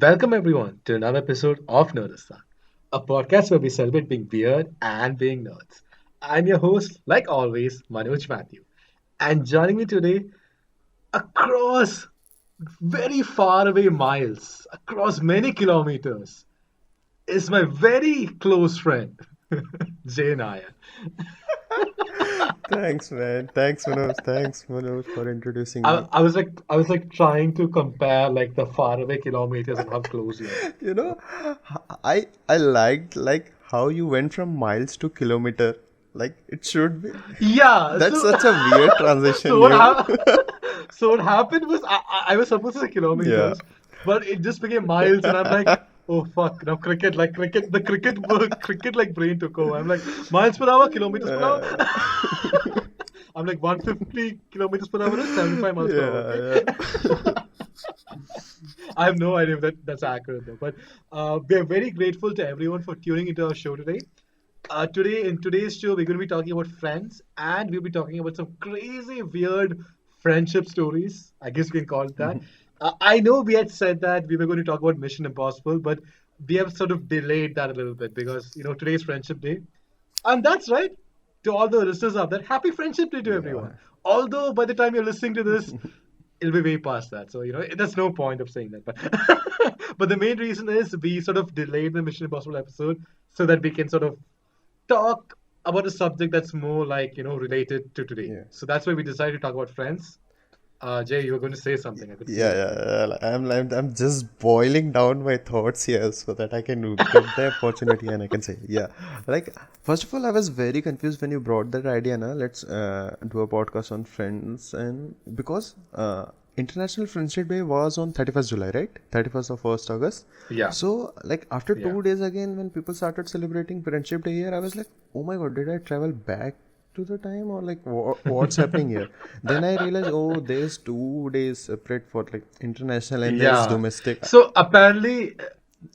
Welcome everyone to another episode of Nerdistan, a podcast where we celebrate being weird and being nerds. I'm your host, like always, Manoj Matthew. And joining me today, across very far away miles, across many kilometers, is my very close friend, Jay Nair. Thanks, man. Thanks, Manoj, for introducing I, me. I was like I was like trying to compare like the far away kilometers and how close you are. You know, I liked like how you went from miles to kilometer. Like it should be. Yeah, That's so such a weird transition, so what you. happened? So what happened was I was supposed to say Yeah. kilometers, but it just became miles, and I'm like, oh fuck, now cricket, the cricket work, cricket like brain took over. I'm like miles per hour, kilometers per hour. Uh, I'm like 150 kilometers per hour is 75 miles per hour. Okay, yeah, I have no idea if that's accurate though, but we are very grateful to everyone for tuning into our show today. In today's show, we're going to be talking about friends, and we'll be talking about some crazy, weird friendship stories. I guess we can call it that. yeah. I know we had said that we were going to talk about Mission Impossible, but we have sort of delayed that a little bit because today's Friendship Day, and that's right. To all the listeners out there, happy Friendship Day to everyone. Yeah. Although by the time you're listening to this, it'll be way past that. So there's no point of saying that. But but the main reason is we sort of delayed the Mission Impossible episode so that we can sort of talk about a subject that's more like related to today. Yeah. So that's why we decided to talk about friends. Jay, you were going to say something. I could see Yeah, that. yeah, yeah. I'm just boiling down my thoughts here so that I can get the opportunity and I can say, yeah. Like, first of all, I was very confused when you brought that idea. Na? Let's do a podcast on friends, and because International Friendship Day was on 31st July, right? 31st of 1st August. Yeah, So, like, after yeah. 2 days again, when people started celebrating Friendship Day here, I was like, oh my god, did I travel back to the time, or like what's happening here? Then I realized, oh, there's 2 days separate for like international and there's Yeah. domestic. So apparently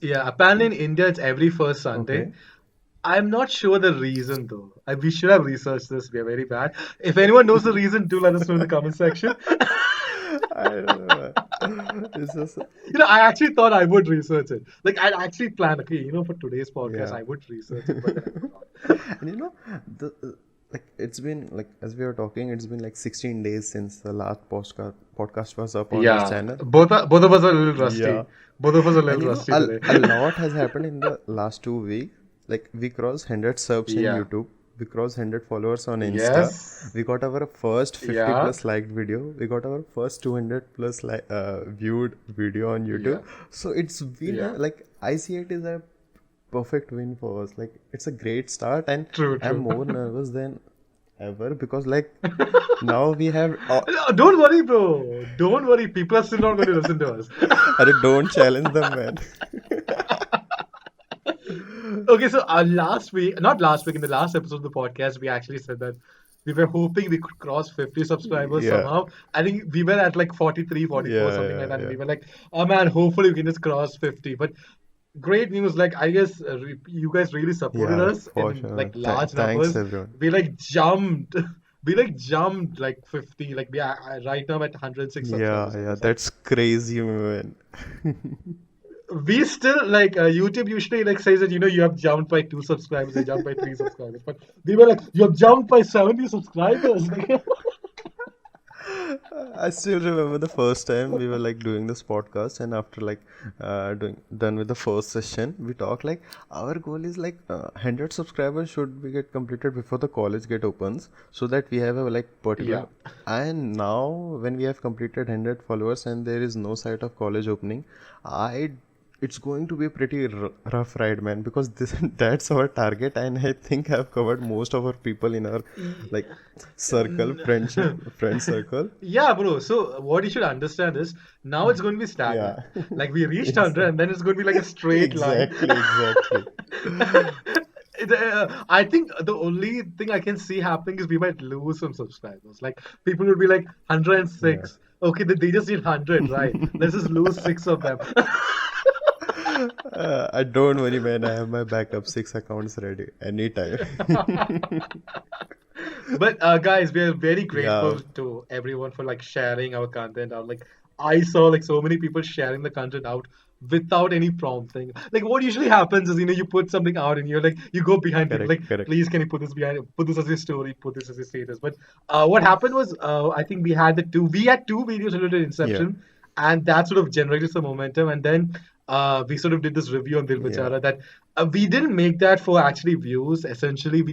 in India it's every first Sunday. Okay. I'm not sure the reason though. We should have researched this. We are very bad. If anyone knows the reason, do let us know in the comment section. I don't know. It's just, I actually thought I would research it. Like I'd actually planned, okay, for today's podcast, yeah. I would research it, but then I forgot. And the like it's been like as we were talking, it's been like 16 days since the last podcast was up on this Yeah, channel. both of us are a little Yeah. rusty. Both of us are a And little rusty a, today. a lot has happened in the last 2 weeks. Like we crossed 100 subs in Yeah. YouTube. We crossed 100 followers on Insta. Yes. We got our first 50 Yeah. plus liked video. We got our first 200 plus viewed video on Yeah. YouTube. So it's been Yeah. like I see it is a perfect win for us. Like it's a great start, and True, I'm true. more nervous than ever because like now we have. No, don't worry, bro. Don't worry. People are still not going to listen to us. Don't challenge them, man. Okay, so not last week, in the last episode of the podcast, we actually said that we were hoping we could cross 50 subscribers Yeah. somehow. I think we were at like 43, 44, Yeah, something like yeah, that. And yeah. we were like, oh man, hopefully we can just cross 50. But great news, like, I guess you guys really supported Yeah, us for in sure. like large Thanks, numbers. everyone. We like jumped. We like jumped like 50. Like, we are right now at 106 Yeah, subscribers, I yeah, guess. Like, that's crazy, man. we still like YouTube usually like says that you have jumped by 2 subscribers, you jumped by 3 subscribers, but we were like you have jumped by 70 subscribers. I still remember the first time we were like doing this podcast, and after like doing done with the first session, we talked like our goal is like 100 subscribers should be get completed before the college get opens, so that we have a like Yeah, particular. And now when we have completed 100 followers and there is no sight of college opening, I it's going to be a pretty rough ride, man, because this that's our target, and I think I've covered most of our people in our like circle, friend circle. yeah, bro. So what you should understand is now it's going to be Yeah. stagnant. Like we reached Ex- 100, and then it's going to be like a straight line. exactly. I think the only thing I can see happening is we might lose some subscribers. Like people would be like Yeah. 106. Okay, they just need 100, right? Let's just lose six of them. I don't worry, man. I have my backup 6 accounts ready anytime. But guys, we are very Yeah. grateful to everyone for like sharing our content out. Like I saw like so many people sharing the content out without any prompting. Like what usually happens is, you put something out and you're like, you go behind people Correct, like, correct. please, can you put this as your story, put this as your status. But what happened was, I think we had two videos related to Yeah, Inception, and that sort of generated some momentum. And then we sort of did this review on Dil yeah, Bechara that we didn't make that for actually views. Essentially,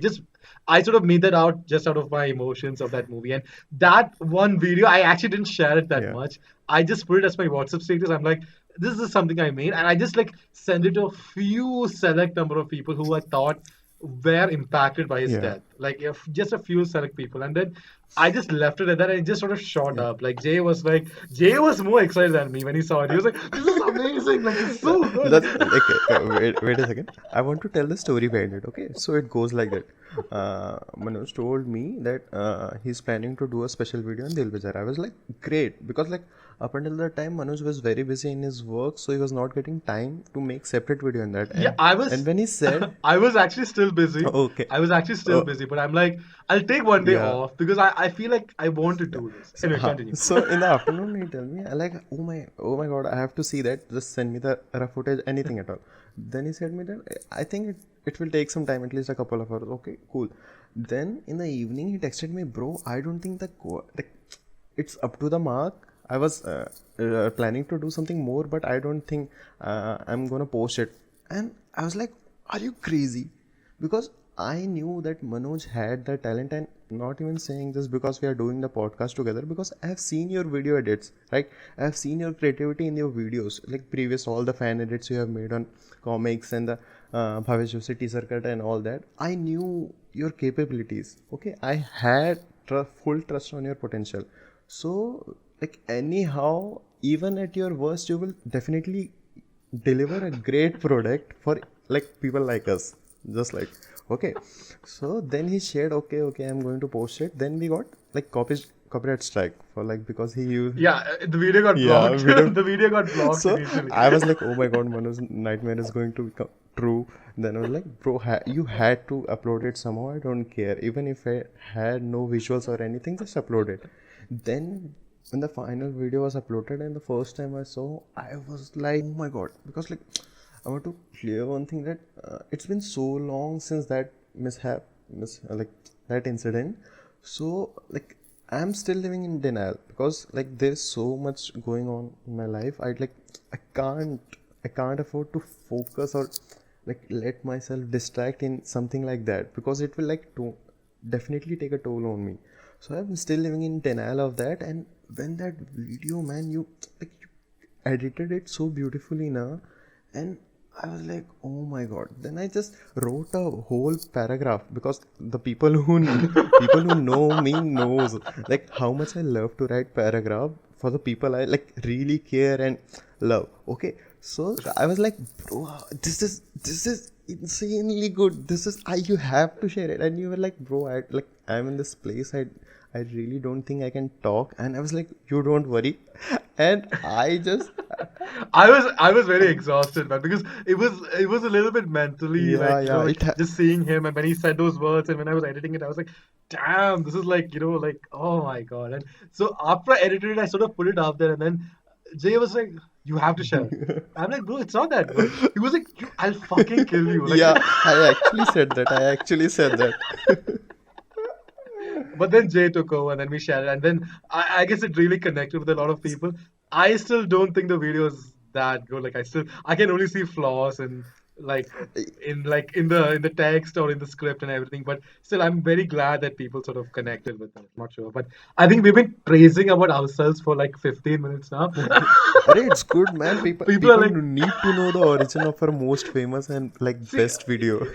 I sort of made that out just out of my emotions of that movie. And that one video, I actually didn't share it that yeah, much. I just put it as my WhatsApp status. I'm like, this is something I made, and I just like send it to a few select number of people who I thought were impacted by his yeah, death, like if just a few select people. And then I just left it at that, and it just sort of shot yeah. up. Jay was more excited than me when he saw it. He was like, "This is amazing! Like it's so good!" That's like, wait a second. I want to tell the story behind it. Okay, so it goes like that. Manoj told me that he's planning to do a special video on Dil Bazaar. I was like, great, because like up until that time, Manoj was very busy in his work, so he was not getting time to make separate video on that. Yeah, And when he said, I was actually still busy. okay, I was actually still oh, busy, but I'm like, I'll take one day yeah. off because I feel like I want to Yeah. do this. So, Anyway, continue. so in the afternoon, he tell me, I like, oh my God, I have to see that. Just send me the rough footage, anything at all. Then he said me that I think it will take some time, at least a couple of hours. Okay, cool. Then in the evening, he texted me, bro, I don't think like, it's up to the mark. I was planning to do something more, but I don't think I'm gonna post it. And I was like, are you crazy? Because I knew that Manoj had the talent, and not even saying this because we are doing the podcast together, because I have seen your video edits, right? I have seen your creativity in your videos, like previous all the fan edits you have made on comics and the Bhavesh Joshi teaser cut and all that. I knew your capabilities. Okay, I had full trust on your potential. So, like anyhow, even at your worst, you will definitely deliver a great product for like people like us, just like, okay. So then he shared, okay, I'm going to post it. Then we got like copyright strike for like, because he used, Yeah, the video got yeah, blocked. we don't. The video got blocked So initially. I was like, oh my God, Manu's nightmare is going to become true. Then I was like, bro, you had to upload it somehow. I don't care, even if I had no visuals or anything, just upload it. Then when the final video was uploaded and the first time I saw, I was like, oh my God, because like I want to clear one thing that it's been so long since that like that incident. So like I'm still living in denial, because like there's so much going on in my life. I can't afford to focus or like let myself distract in something like that, because it will like to definitely take a toll on me. So I'm still living in denial of that. And when that video, man, you like you edited it so beautifully now, and I was like, oh my God. Then I just wrote a whole paragraph, because the people who know me knows like how much I love to write paragraph for the people I like really care and love. Okay, so I was like, bro, this is insanely good. This is you have to share it. And you were like, bro, I'm in this place. I really don't think I can talk. And I was like, you don't worry. And I just I was very exhausted, man, because it was a little bit mentally yeah, like, yeah, just seeing him, and when he said those words and when I was editing it, I was like, damn, this is like, like, oh my God. And so after I edited it, I sort of put it out there, and then Jay was like, you have to share it. I'm like, bro, it's not that good. He was like, I'll fucking kill you. Like, yeah, I actually said that. I actually said that. but then Jay took over, and then we shared it, and then I guess it really connected with a lot of people. I still don't think the video is that good. Like I can only see flaws and like in the text or in the script and everything. But still, I'm very glad that people sort of connected with it. Not sure, but I think we've been praising about ourselves for like 15 minutes now. Arey, it's good, man. People People are people like, need to know the origin of our most famous and like see, best video.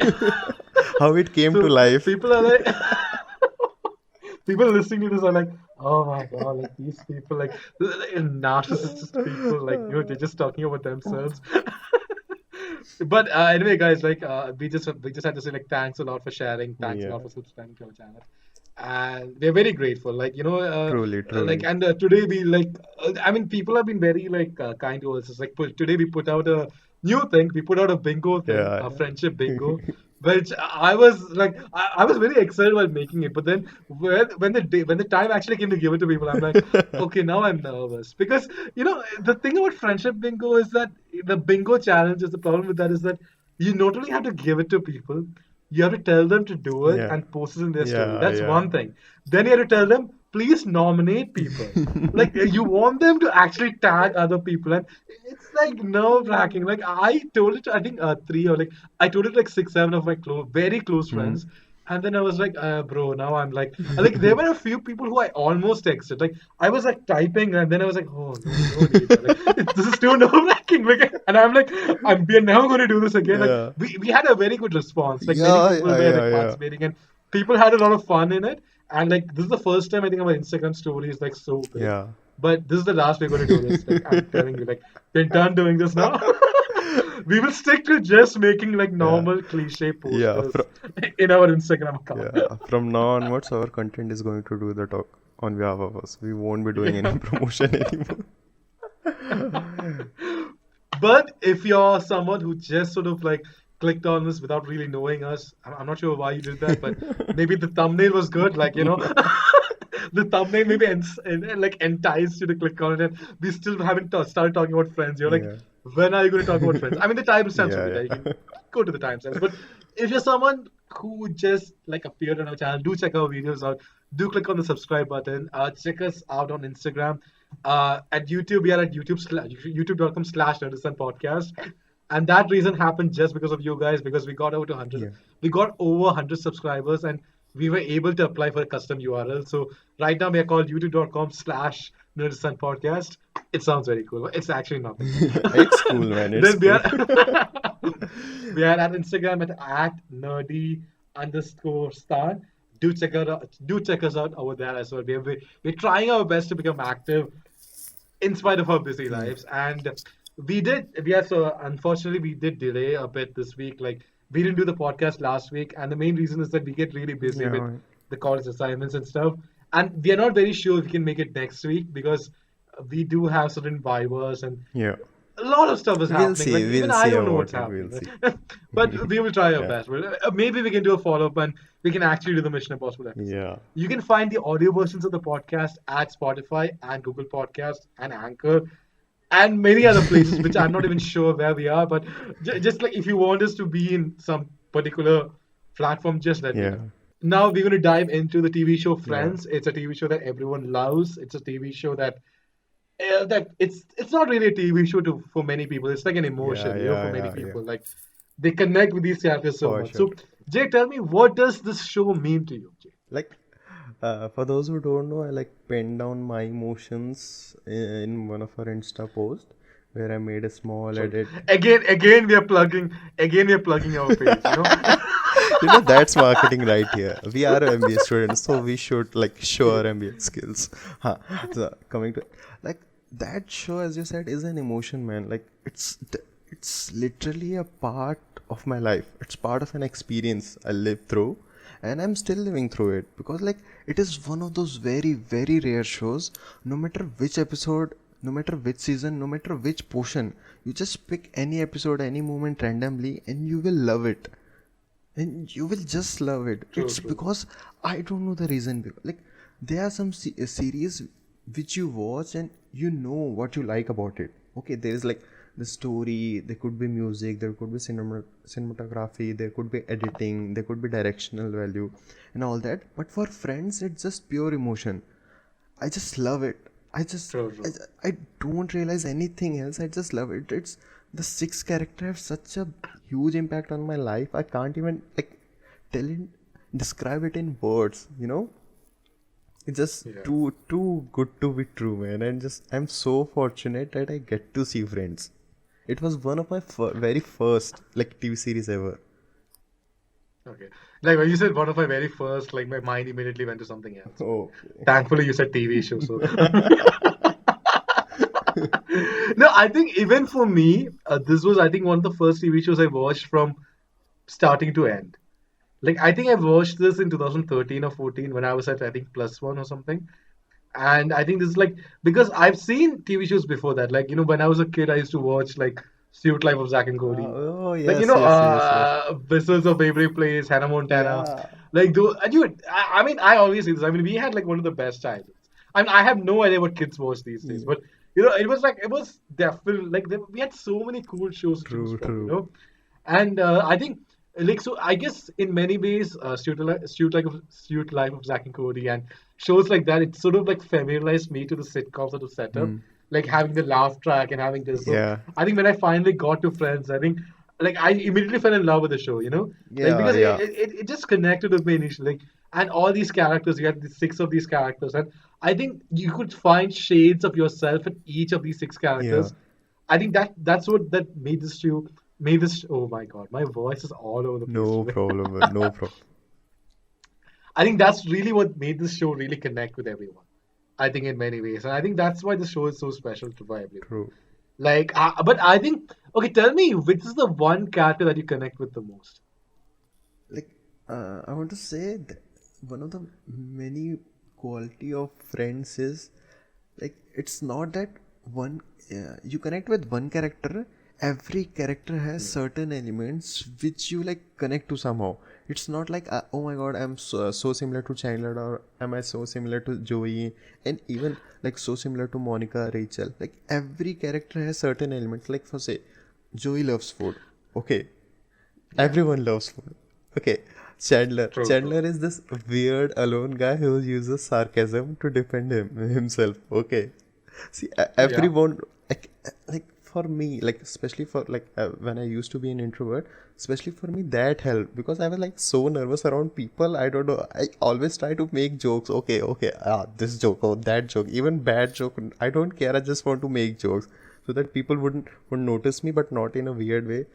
How it came to so life. people are like. People listening to this are like, oh my God, like these people, like narcissist people, like they're just talking about themselves. But anyway, guys, like we just had to say like thanks a lot for sharing, thanks a Yeah, lot for subscribing to our channel, and we're very grateful. Like truly, like truly. and today we like, I mean, people have been very like kind to us. It's like today we put out a new thing. We put out a bingo thing, Yeah, a friendship yeah. bingo, which I was like, I was very excited while making it. But then when the time actually came to give it to people, I'm like, okay, now I'm nervous because the thing about friendship bingo is that the bingo challenge is the problem with that is that you not only have to give it to people, you have to tell them to do it Yeah, and post it in their story. yeah, That's yeah. one thing. Then you have to tell them, please nominate people. Like you want them to actually tag other people, and it's like nerve wracking. Like I told it to, I think three or like I told it to, like six, seven of my very close Hmm. friends. And then I was like, bro, now I'm like, there were a few people who I almost texted. Like, I was like typing, and then I was like, oh, no, no need. Like, this is too nerve wracking. Like, and I'm like, we are never going to do this again. Like, Yeah, we had a very good response. Like, many yeah, people yeah, were yeah, like yeah. participating, and people had a lot of fun in it. And like, this is the first time I think our Instagram story is like so big. Yeah. But this is the last we're going to do this. Like, I'm telling you, like, we're done doing this now. We will stick to just making like Yeah, normal cliche yeah. posters in our Instagram account. Yeah, from now onwards, our content is going to do the talk on behalf of us. We won't be doing any Yeah. promotion anymore. But if you're someone who just sort of like clicked on this without really knowing us, I'm not sure why you did that, but maybe the thumbnail was good, like the thumbnail maybe like enticed you to click on it, and we still haven't started talking about Friends. You're like, Yeah, when are you going to talk about Friends? I mean, the timestamps will yeah, be there. You can yeah. go to the timestamps. But if you're someone who just like appeared on our channel, do check our videos out. Do click on the subscribe button. Check us out on Instagram. At YouTube, we are at youtube.com/Nerdistan Podcast. And that reason happened just because of you guys, because Yeah. we got over 100 subscribers, and we were able to apply for a custom URL. So right now we are called youtube.com/Nerdistan Podcast. It sounds very cool. It's actually nothing. It's cool, man. It's Then we cool. are we are at Instagram at nerdy underscore star. Do check us out over there as well. We're trying our best to become active in spite of our busy Yeah. lives. And we are so unfortunately we did delay a bit this week. Like we didn't do the podcast last week, and the main reason is that we get really busy with Yeah. the college assignments and stuff. And we are not very sure if we can make it next week because we do have certain vibers and Yeah. a lot of stuff is We'll happening. Like see. even We'll I see don't know what's about it. We'll happening. see. But we will try our Yeah. best. Maybe we can do a follow up and we can actually do the Mission Impossible episode. Yeah. You can find the audio versions of the podcast at Spotify and Google Podcast and Anchor and many other places, which I'm not even sure where we are. But just like if you want us to be in some particular platform, just let me Yeah. know. Now we're going to dive into the TV show Yeah. Friends. It's a TV show that everyone loves. It's a TV show that it's not really a TV show for many people. It's like an Yeah. emotion, for Yeah. many Yeah. Yeah. people. Like they connect with these characters so For much. sure. So Jay, tell me, what does this show mean to you, Jay? Like, for those who don't know, I like penned down my emotions in one of our Insta post where I made a small So edit. again, we are plugging our page. That's marketing right here. We are MBA students, so we should like show our MBA skills. Huh. So coming to like that show, as you said, is an emotion, man. Like it's literally a part of my life. It's part of an experience I lived through, and I'm still living through it because like it is one of those very very rare shows. No matter which episode, no matter which season, no matter which portion, you just pick any episode, any moment randomly, and you will love it, and you will just love it. True, It's true. because I don't know the reason. Like there are some series which you watch and you know what you like about it. Okay, there is like the story, there could be music, there could be cinematography, there could be editing, there could be directional value and all that. But for Friends, it's just pure emotion. I just love it. I just True, true. I don't realize anything else. I just love it. It's the six character have such a huge impact on my life. I can't even like tell it, describe it in words. It's just Yeah. too good to be true, man. And just I'm so fortunate that I get to see Friends. It was one of my very first like TV series ever. Okay. Like when you said one of my very first, like my mind immediately went to something else. Oh, Thankfully, you said TV show. So no, I think even for me, this was I think one of the first TV shows I watched from starting to end. Like I think I watched this in 2013 or 14 when I was at I think plus one or something. And I think this is like because I've seen TV shows before that. Like when I was a kid, I used to watch like Suit Life of Zack and Cody. Oh, Like, yes, yes, yes, yes. Whistles of Waverly Place, Hannah Montana. Yeah, Like, dude, I mean, I always say this. I mean, we had like one of the best childhoods. I mean, I have no idea what kids watch these days, yeah. but it was definitely like we had so many cool shows to choose True, from, true. and I think like so. I guess in many ways, Suit Life of Zack and Cody and shows like that, it sort of like familiarized me to the sitcom sort of setup, Hmm. like having the laugh track and having this. So Yeah, I think when I finally got to Friends, I think like I immediately fell in love with the show, like yeah, because yeah. it just connected with me initially. Like, and all these characters, you had the six of these characters, and I think you could find shades of yourself in each of these six Yeah. characters. I think that's what that made this show. Made this. Oh my god, my voice is all over the place No today. problem, man. No problem. I think that's really what made this show really connect with everyone. I think in many ways, and I think that's why the show is so special to for everyone. True. Like, but I think, okay, tell me, which is the one character that you connect with the most? Like, I want to say that one of the many quality of friends is like it's not that one you connect with one character. Every character has certain elements which you like connect to somehow. It's not like oh my god, I'm so similar to Chandler, or am I so similar to Joey, and even like so similar to Monica, Rachel. Like every character has certain elements. Like for say, Joey loves food. Okay, Yeah, everyone loves food. Okay, Chandler. true, true. Chandler is this weird alone guy who uses sarcasm to defend himself. Okay, see, Yeah, everyone like for me, like especially for like when I used to be an introvert, especially for me that helped because I was like so nervous around people. I don't know. I always try to make jokes. Okay, okay, this joke, oh that joke, even bad joke. I don't care. I just want to make jokes so that people wouldn't notice me, but not in a weird way.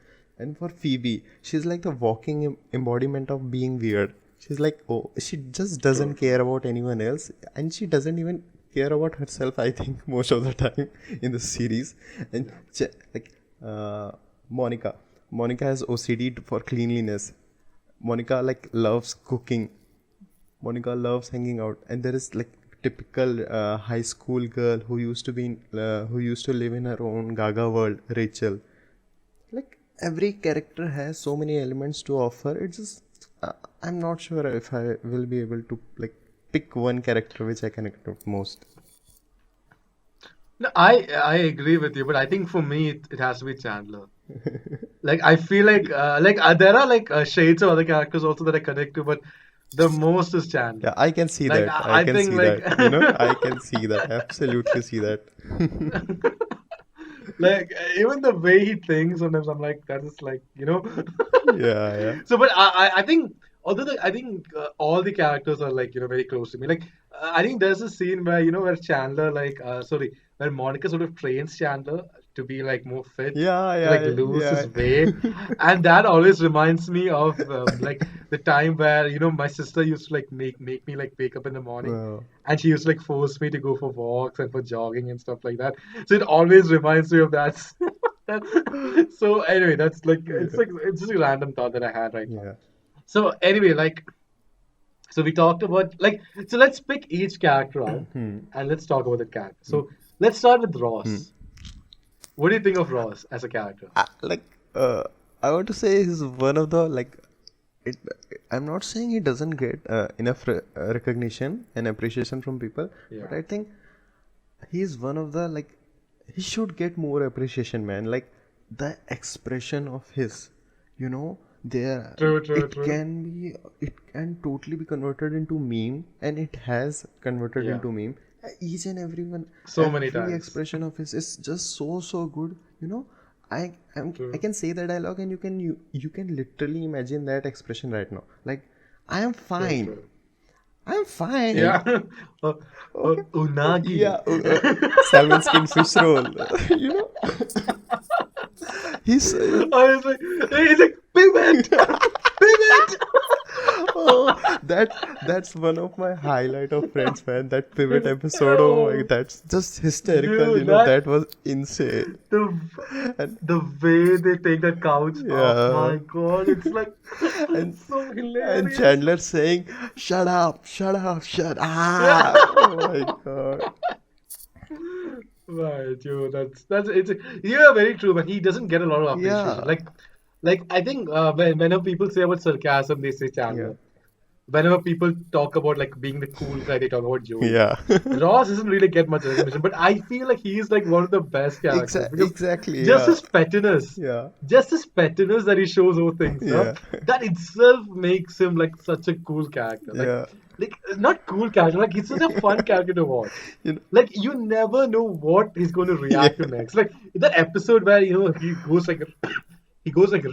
And for Phoebe, she's like the walking embodiment of being weird. She's like, oh, she just true, doesn't true. care about anyone else, and she doesn't even care about herself. I think most of the time in the series, and Yeah, like Monica, Monica has OCD for cleanliness. Monica like loves cooking. Monica loves hanging out, and there is like typical high school girl who used to be who used to live in her own Gaga world, Rachel. Like every character has so many elements to offer. It's just I'm not sure if I will be able to like pick one character which I connect with most. no, I agree with you, but I think for me it has to be Chandler. Like I feel like there are like shades of other characters also that I connect to, but the most is Yeah, Chandler. I can see Like that. I I can think see like that. I can see that. Absolutely see that. like even the way he thinks sometimes I'm like that is like Yeah, yeah. so but I think although I think all the characters are like very close to me like I think there's a scene where where Chandler like sorry where Monica sort of trains Chandler to be like more fit Yeah, to like yeah, lose yeah. his weight and that always reminds me of like the time where my sister used to like make me like wake up in the morning Wow. and she used to like force me to go for walks and for jogging and stuff like that. So it always reminds me of that. So anyway, that's like Yeah. it's just a random thought that I had right now. Yeah. So anyway, like so we talked about like so let's pick each character out Hmm. and let's talk about the character. So let's start with Ross. What do you think of Ross as a character? Like I want to say he's one of the like it. I'm not saying he doesn't get enough recognition and appreciation from people, but Yeah. I think he's one of the like he should get more appreciation, man. Like the expression of his, there True, true, it true. can be it can totally be converted into meme, and it has converted Yeah. into meme. Each and So many every times. expression of his is just so good. I True. can say the dialogue, and you can literally imagine that expression right now. Like I am True, fine. true. I'm fine. Yeah. uh, Okay. Unagi. Yeah, salmon skin fish roll. you know, he's I was like, he's like, pivot, pivot. that's one of my highlight of Friends, man. That pivot episode. Oh my, Oh, that's just hysterical. dude, That was insane. the And the way they take that couch off, yeah, my God, it's like and it's so and hilarious. Chandler saying, "Shut up, shut up, shut up." Oh my god. Right, you. That's it's. Yeah, very true. But he doesn't get a lot of appreciation. Yeah, Like I think whenever people say about sarcasm, they say yeah, Chandler. Whenever people talk about like being the cool guy, they talk about Joey. yeah. Ross doesn't really get much recognition, but I feel like he's like one of the best characters because Exactly, just yeah, his pettiness, yeah, just his pettiness that he shows over things, now yeah, that itself makes him like such a cool character. yeah. Like not cool character, like he's such a fun character to watch. You know, Like you never know what he's going to yeah. react to next. Like that episode where he goes like he goes like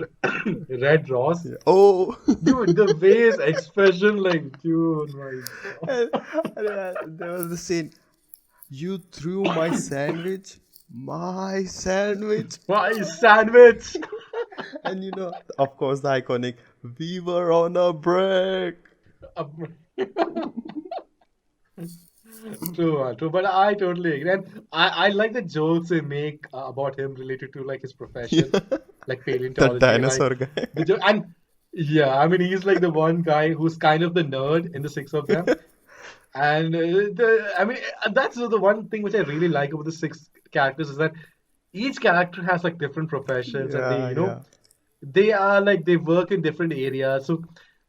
Red Ross. Yeah. Oh, Dude, the face expression, like, dude, my and, God. there was the scene. You threw my sandwich, My sandwich. and of course, the iconic. We were on a break. True, true, but I totally agree. And I like the jokes they make about him related to like his profession, Yeah. like The paleontology. Like dinosaur guy. the joke, and yeah, I mean he's like the one guy who's kind of the nerd in the six of them. And I mean that's the one thing which I really like about the six characters is that each character has like different professions, and Yeah, yeah, they are like they work in different areas. So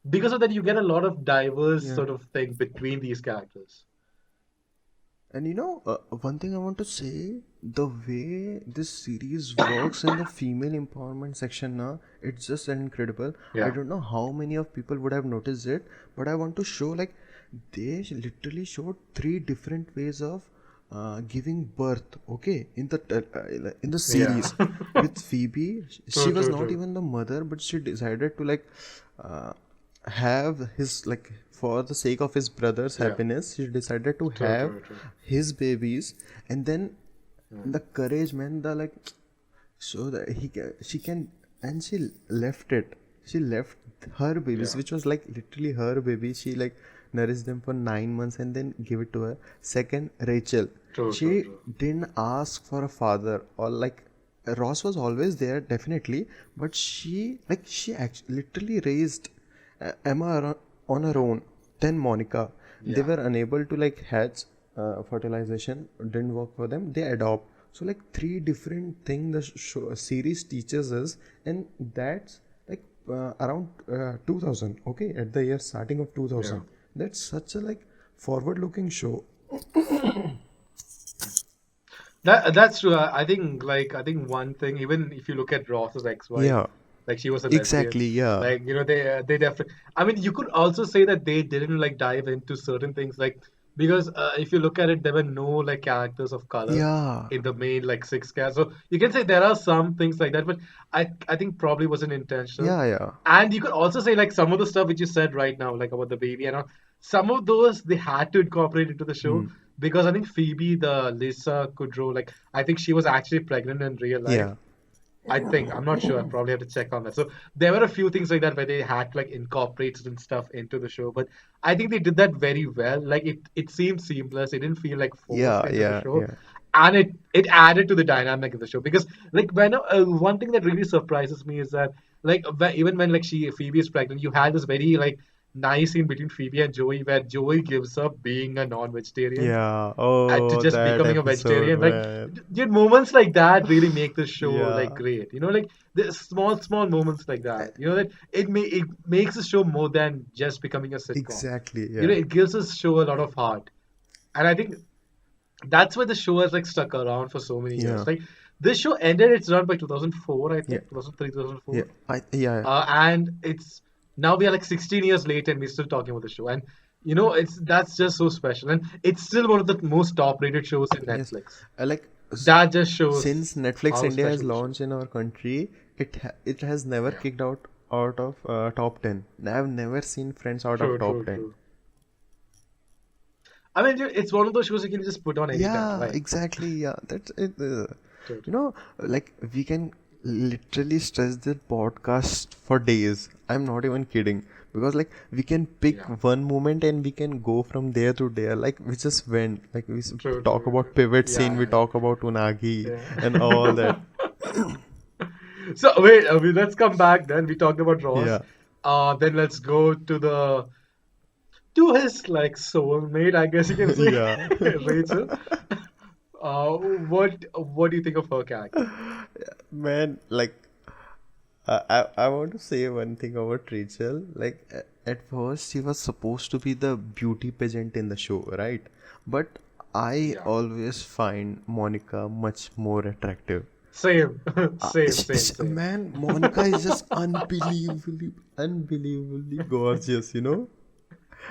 because of that, you get a lot of diverse yeah. sort of thing between these characters. And one thing I want to say, the way this series works in the female empowerment section now, it's just incredible. I Yeah. don't know how many of people would have noticed it, but I want to show like literally showed three different ways of giving birth. Okay, in the Yeah. series with Phoebe, she True, was true, not true. even the mother, but she decided to like uh, have his like for the sake of his brother's Yeah. happiness, she decided to True, have true, true. his babies, and then Mm. the courage, man, the like, so that she can, and she left it. She left her babies, Yeah. which was like literally her baby. She like nourished them for 9 months and then give it to her. Second, Rachel, True, true, she true. didn't ask for a father, or like Ross was always there, definitely, but she actually literally raised Emma on her own. Then Monica, they Yeah. were unable to like hatch, fertilization didn't work for them. They adopt. So like three different things the series teaches us, and that's like around 2000. Okay, at the year starting of Yeah. 2000. That's such a like forward-looking show. That's true. I think one thing, even if you look at Ross's ex-wife, Yeah, like she was a lesbian, exactly. Yeah, like they definitely. I mean, you could also say that they didn't like dive into certain things, like because if you look at it, there were no like characters of color yeah, in the main like six cast. So you can say there are some things like that, but I think probably wasn't intentional. yeah, yeah, And you could also say like some of the stuff which you said right now, like about the baby and all, some of those they had to incorporate into the show hmm, because I think Phoebe, the Lisa Kudrow, like I think she was actually pregnant in real life. yeah, I think I'm not sure. I probably have to check on that. So there were a few things like that where they had to like incorporate certain stuff into the show, but I think they did that very well. Like it seemed seamless. It didn't feel like forced yeah, into the yeah, show, yeah, and it added to the dynamic of the show because like when one thing that really surprises me is that like even when like Phoebe is pregnant, you had this very like nice scene between Phoebe and Joey where Joey gives up being a non-vegetarian yeah. to Oh, just that becoming a episode, vegetarian. Like, man. dude, moments like that really make the show like Yeah, great. Like the small moments like that. That it makes the show more than just becoming a sitcom. exactly. Yeah, It gives the show a lot of heart, and I think that's why the show has like stuck around for so many yeah, years. Like this show ended its run by 2004, I yeah, think 2003, yeah. 2004, Yeah. and it's now we are like 16 years later and we're still talking about the show. And it's that's just so special, and it's still one of the most top-rated shows in Yes, Netflix. like That just shows since Netflix how India has special the show launched is. in our country, it has never Yeah, kicked out of top 10. I've never seen Friends out of true, top true, 10. true. I mean, dude, it's one of those shows you can just put on anytime, Yeah, right? exactly. Yeah, that's it. True, You true. know, like we can literally stress this podcast for days. I'm not even kidding. Because like we can pick Yeah, one moment and we can go from there to there. Like we just went. Like true, talk true, about true. pivot scene, Yeah, we talk about Unagi yeah, and all that. yeah. So wait, let's come back then. We talked about Ross. Yeah. Then let's go to his like soulmate, I guess you can say, Yeah. Rachel. What do you think of her character? Man, like I want to say one thing about Rachel. Like at first she was supposed to be the beauty pageant in the show, right? But I Yeah. always find Monica much more attractive. Same, same. Man, Monica is just unbelievably gorgeous, you know?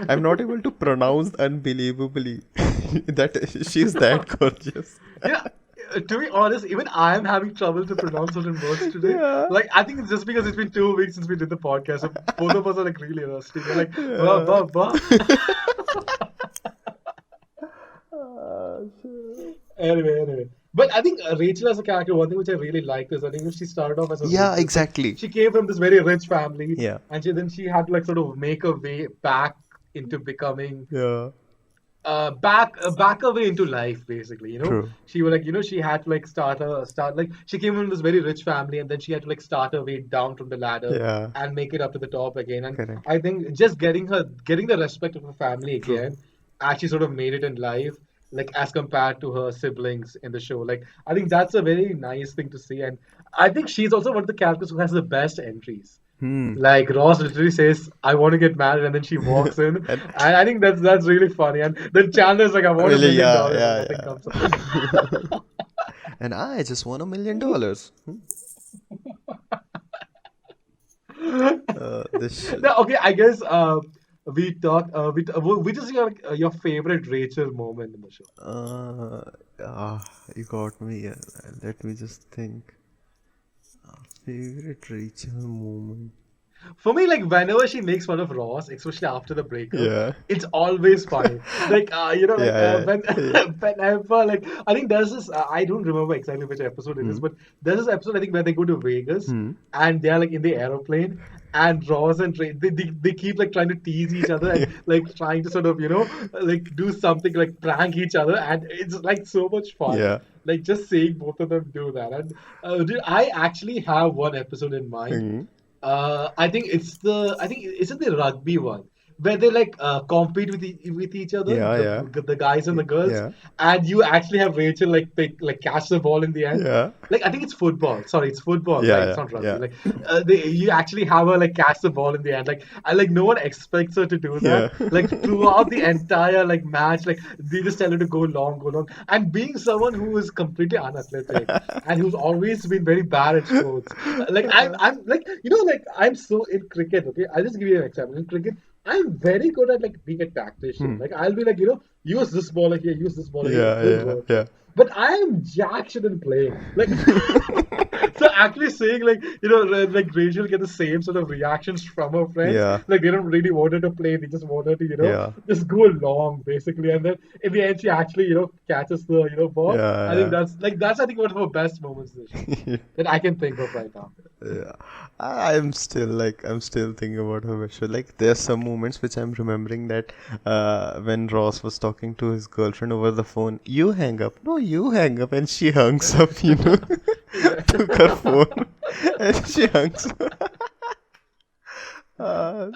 I'm not able to pronounce unbelievably that she's that gorgeous. Yeah, to be honest, even I'm having trouble to pronounce certain words today. Yeah, Like, I think it's just because it's been 2 weeks since we did the podcast, so both of us are like really rusty. We're like, bah, yeah. bah, bah. Shit. Anyway. But I think Rachel as a character, one thing which I really liked is I think she started off as a Yeah, rich, like exactly. she came from this very rich family, Yeah, and then she had to like sort of make her way back into becoming yeah, back away into life basically, true. she was like, she had to like start like she came from this very rich family, and then she had to like start her way down from the ladder Yeah, and make it up to the top again. And correct. I think just getting the respect of her family True. again actually sort of made it in life, like as compared to her siblings in the show. Like I think that's a very nice thing to see, and I think she's also one of the characters who has the best entries. Hmm. Like Ross literally says, "I want to get married," and then she walks in, And and I think that's really funny. And then Chandler's like, "I want a really, million yeah, dollars," and nothing yeah, comes up. yeah. And I just won $1 million. This shit. No, okay, I guess we talk. Which is your favorite Rachel moment in the show? Uh, you got me. Let me just think. Favorite Rachel moment. For me, like whenever she makes fun of Ross, especially after the breakup, Yeah, it's always funny. Like yeah, when yeah, whenever like I think there's this I don't remember exactly which episode it is, Hmm. but there's this episode I think where they go to Vegas Hmm. and they're like in the aeroplane, and Ross and Ray, they keep like trying to tease each other Yeah. and like trying to sort of like do something like prank each other, and it's like so much fun. Yeah. Like just seeing both of them do that. And dude, I actually have one episode in mind. Hmm. I think is it the rugby one where they like compete with each other, Yeah, yeah, the guys and the girls, yeah, and you actually have Rachel like catch the ball in the end. yeah, Like I think it's football. Sorry, it's football, right? It's yeah, not rugby. yeah, Like you actually have her like catch the ball in the end. Like no one expects her to do yeah, that. Like throughout the entire like match, like they just tell her to go long. And being someone who is completely unathletic and who's always been very bad at sports, like I'm like like I'm so in cricket. Okay, I'll just give you an example. In cricket, I'm very good at like being a tactician. Hmm. Like I'll be like, use this baller here, use this baller here, yeah, it will yeah, work. yeah. But I am jack shit in playing. Like so actually saying like like Rachel get the same sort of reactions from her friends. Yeah, Like they don't really want her to play, they just want her to, yeah, just go along basically. And then in the end she actually, catches the, ball. I think yeah, that's I think one of her best moments in the show yeah. that I can think of right now. Yeah, I'm still thinking about her visual. Like, there's some moments which I'm remembering that when Ross was talking to his girlfriend over the phone, you hang up, no, you hang up, and she hangs up, Yeah. took her phone, and she hangs up. Uh,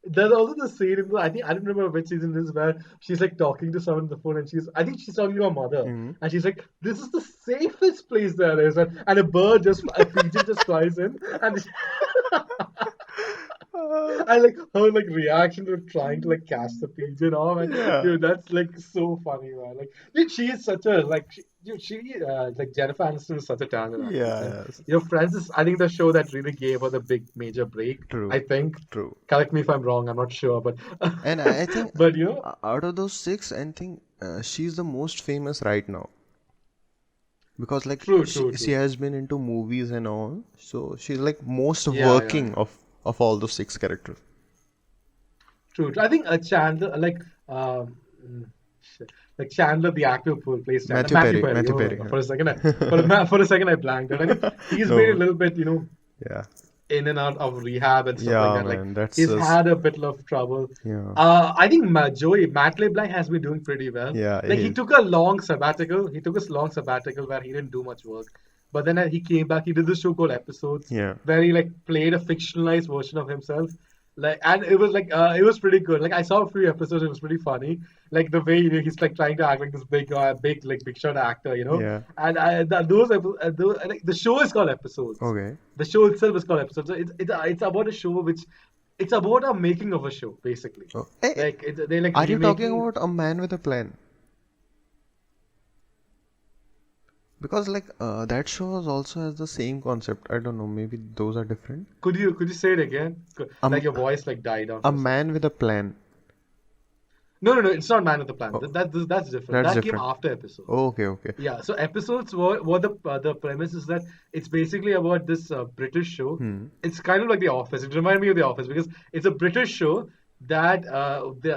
There's also the scene in I think I don't remember which season this is where she's like talking to someone on the phone, and I think she's talking to her mother, mhm. and she's like, "This is the safest place there is," and a pigeon just flies in, and I like her like reaction to trying to like catch the pigeon off, and Yeah, dude, that's like so funny, man. Like, dude, she is such a like like Jennifer Aniston is such a talented actress, and yeah, yes. Friends is I think the show that really gave her the big major break. True, I think. true. Correct me if I'm wrong. I'm not sure, but And I think but out of those six, I think she's the most famous right now because like she true. has been into movies and all, so she's like most Yeah. working of all those six characters. True. I think Chandler, mm, shit. Like Chandler, the actor who plays Chandler, Matthew Matthew Perry, Perry. Matthew Perry. For a second, for a second, I blanked out. I think he's No, been a little bit, yeah, in and out of rehab and stuff like yeah, that. Like man, that's he's just had a bit of trouble. yeah, I think Matt LeBlanc has been doing pretty well. yeah, Like he he, took a long sabbatical. He took a long sabbatical where he didn't do much work. But then he came back. He did this show called Episodes, yeah, where he like played a fictionalized version of himself. Like, and it was pretty good. Like I saw a few episodes, it was pretty funny. Like the way he's like trying to act like this big shot actor, Yeah. And like the show is called Episodes. Okay. The show itself is called Episodes. So it's about a show which it's about a making of a show basically. Oh. Hey, Like they like are you talking remaking. about A Man with a Plan? Because that show also has the same concept. I don't know. Maybe those are different. Could you say it again? Um, Like your voice like died down A for a second. Man with a Plan. No, it's not Man with the Plan. Oh, That's different. that's That came different. after Episodes. Okay, okay. Yeah, so Episodes were what the premise is that it's basically about this British show. Hmm. It's kind of like The Office. It reminded me of The Office because it's a British show that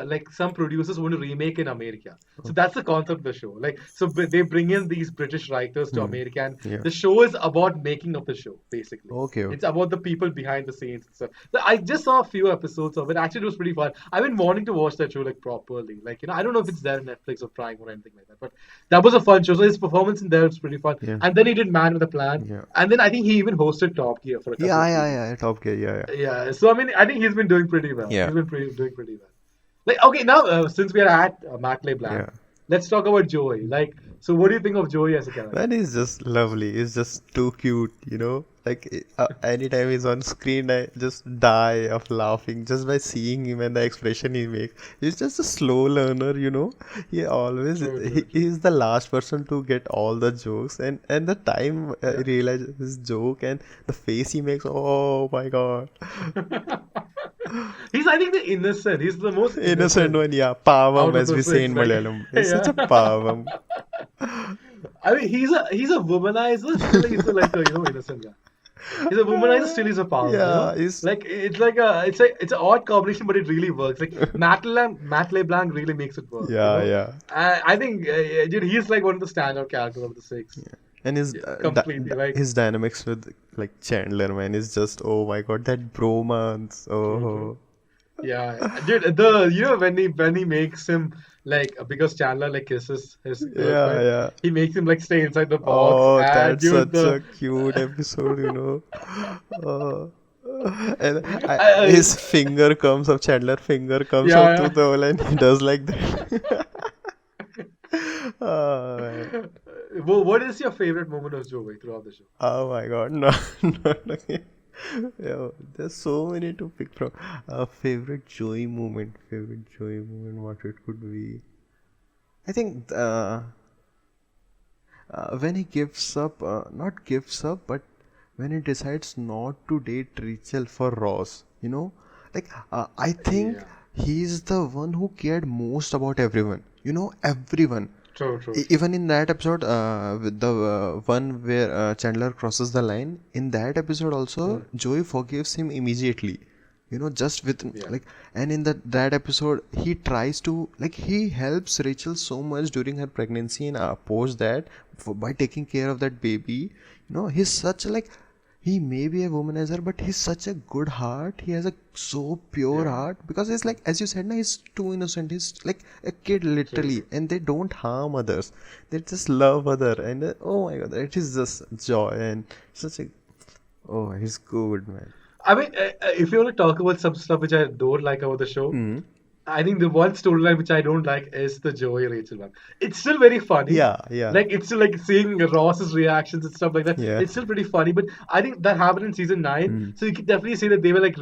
like some producers want to remake in America. So that's the concept of the show. Like so they bring in these British writers to Hmm. America, and Yeah. the show is about making of the show basically. Okay, It's okay. about the people behind the scenes and stuff. So I just saw a few episodes of it. Actually, it was pretty fun. I've been wanting to watch that show like properly. Like, I don't know if it's there on Netflix or Prime or anything like that. But that was a fun show. So his performance in there was pretty fun. Yeah. And then he did Man with a Plan. Yeah. And then I think he even hosted Top Gear for a couple Yeah, of yeah, seasons. yeah. Top Gear. Yeah, yeah. Yeah. So I mean, I think he's been doing pretty well. Yeah. He's been doing pretty well. Like, okay, now since we are at Matt LeBlanc, Yeah. let's talk about Joey. Like, so what do you think of Joey as a character? Man, he's just lovely. He's just too cute, you know? Anytime he's on screen, I just die of laughing just by seeing him and the expression he makes. He's just a slow learner, you know? He always, True. he's the last person to get all the jokes. And the time Yeah. he realizes his joke and the face he makes, oh my God. He's, I think, the innocent. He's the most Innocent innocent one, yeah. Pavam, out of as the we say six. in Like, Malayalam. He's such a yeah. pavam. I mean, he's a womanizer. Still, he's like a innocent guy. He's a womanizer. Still, he's a power. Yeah, he's Like it's an odd combination, but it really works. Like Matt LeBlanc really makes it work. yeah, yeah. I think dude, he's like one of the standout characters of the six. And his Completely, like his dynamics with Chandler, man, is just, oh my God, that bromance. Oh, yeah, dude. When he makes him like because Chandler like kisses his yeah, girlfriend, yeah. he makes him like stay inside the Oh, box. And that's dude, such a cute episode, you know. Oh. And I, his finger comes up, Chandler finger comes up to yeah. the hole and he does like that. Oh, man. What is your favorite moment of Joey throughout the show? Oh my God, no, not again. Yo, there's so many to pick from. Favorite Joey moment, what it could be. I think when he gives up, not gives up, but when he decides not to date Rachel for Ross, you know, I think Yeah, he's the one who cared most about everyone, you know, everyone. true. Even in that episode, with the one where Chandler crosses the line, in that episode also, Joey forgives him immediately. You know, just with Yeah, and in that episode, he tries to he helps Rachel so much during her pregnancy and post that by taking care of that baby. You know, he's such he may be a womanizer, but he's such a good heart. He has a so pure yeah, heart because he's as you said, na, he's too innocent. He's like a kid literally, true. and they don't harm others. They just love other, and oh my God, it is just joy and such a oh, he's good, man. I mean, if you want to talk about some stuff which I don't like about the show, Hmm. I think the one storyline which I don't like is the Joey Rachel one. It's still very funny. Yeah, yeah, Like it's still like seeing Ross's reactions and stuff like that. yeah. It's still pretty funny, but I think that happened in season 9. Hmm. So you can definitely say that they were like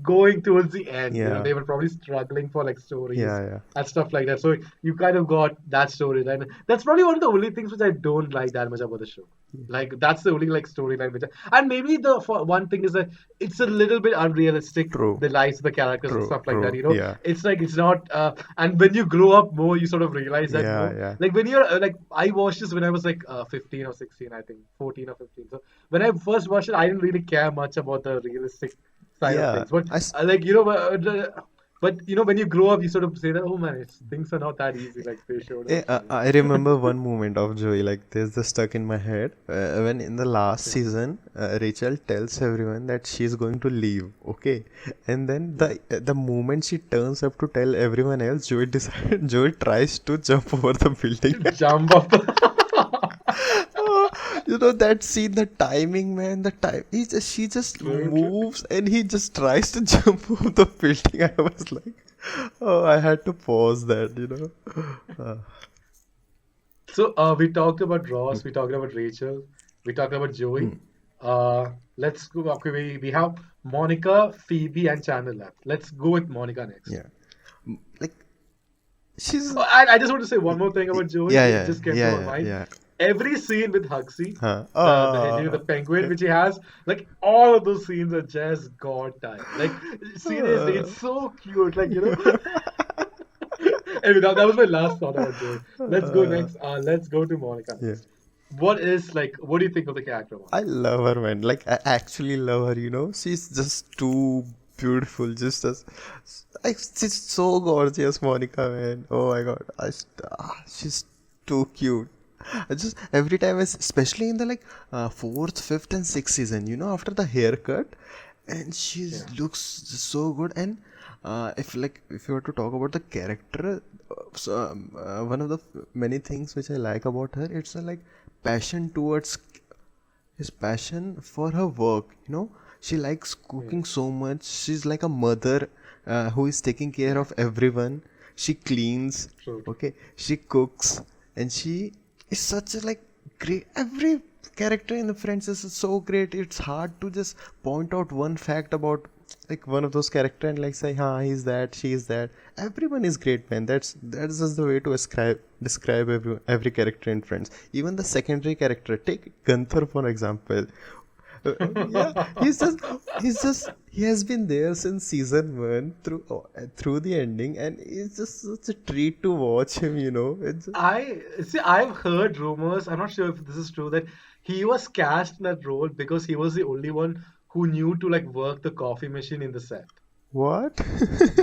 going towards the end. Yeah, They were probably struggling for like stories yeah. and stuff like that. So you kind of got that storyline. That's probably one of the only things which I don't like that much about the show. Like that's the only like storyline and maybe one thing is that it's a little bit unrealistic, True, the lives of the characters and stuff like that. true. Yeah, It's like it's not and when you grow up more you sort of realize that yeah, more. yeah, Like when you're like I watched this when I was like 15 or 16, I think 14 or 15. So when I first watched it I didn't really care much about the realistic side of yeah. things, but I s- but when you grow up you sort of say that, oh man, things are not that easy like they showed us. I remember one moment of Joey, there's this stuck in my head when in the last Yeah. season, Rachel tells everyone that she's going to leave, okay? And then the moment she turns up to tell everyone else, Joey tries to jump over the building. Jump up. Oh, You know that scene, the timing, man, the time. She just True, true. moves and he just tries to jump off the building. I was like, oh, I had to pause that, you know. Uh, So we talked about Ross, we talked about Rachel, we talked about Joey. hmm, Let's go. Okay, we have Monica, Phoebe, and Chandler left. Let's go with Monica next. yeah. Like, she's. Oh, and I just want to say one more thing about Joey. Yeah, It yeah, just came to yeah, my yeah, mind. yeah. Every scene with Huxley, Huh. the penguin which he has, like all of those scenes are just god time. Like seriously, Uh, it's so cute. Like Anyway, that was my last thought about Joey. Let's go uh, next. Let's go to Monica yeah. next. What do you think of the character of I Monica? love her, man. Like, I actually love her, you know. She's just too beautiful. Just as. Like, she's so gorgeous, Monica, man. Oh my god. She's too cute. I just every time, especially in the like fourth, fifth, and sixth season, you know, after the haircut, and she Yeah. looks just so good. And if you were to talk about the character, one of the many things which I like about her, it's a like passion towards his passion for her work. You know, she likes Hmm. cooking so much. She's like a mother who is taking care Yeah. of everyone. She cleans, True. True. okay, she cooks, and she is such a like great. Every character in the Friends is so great. It's hard to just point out one fact about like one of those character and like say, "Ha, he's that, she is that." Everyone is great, man. That's just the way to describe every character in Friends. Even the secondary character. Take Gunther for example. Yeah, he has been there since season one through the ending, and it's just such a treat to watch him. You know, it's I see. I've heard rumors. I'm not sure if this is true that he was cast in that role because he was the only one who knew to like work the coffee machine in the set. what?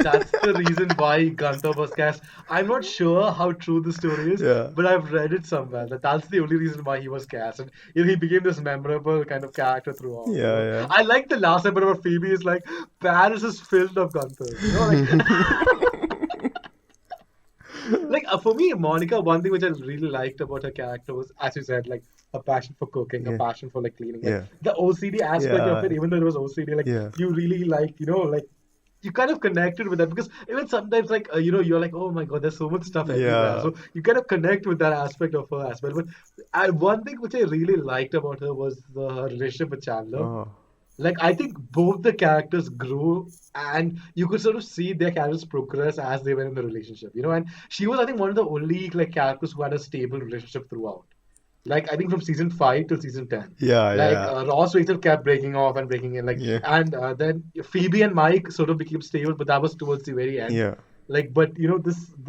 That's the reason why Gunther was cast. I'm not sure how true the story is, Yeah, but I've read it somewhere that that's the only reason why he was cast, and he became this memorable kind of character throughout. yeah, I like the last episode of Phoebe is like Paris is filled of Gunthers. Like like for me, Monica, one thing which I really liked about her character was, as you said, like a passion for cooking, a yeah, passion for like cleaning, like yeah, the OCD aspect of yeah, it. Even though it was OCD, like yeah, you really like, like you kind of connected with that because even sometimes like you're like, oh my god, there's so much stuff everywhere, yeah. so you kind of connect with that aspect of her as well. But one thing which I really liked about her was her relationship with Chandler. Oh, Like I think both the characters grew and you could sort of see their characters progress as they were in the relationship, and she was I think one of the only like characters who had a stable relationship throughout. Like I think from season 5 till season 10. yeah, Like yeah, Ross Rachel kept breaking off and breaking in, like, yeah, and then Phoebe and Mike sort of became stable, but that was towards the very end. yeah. Like, but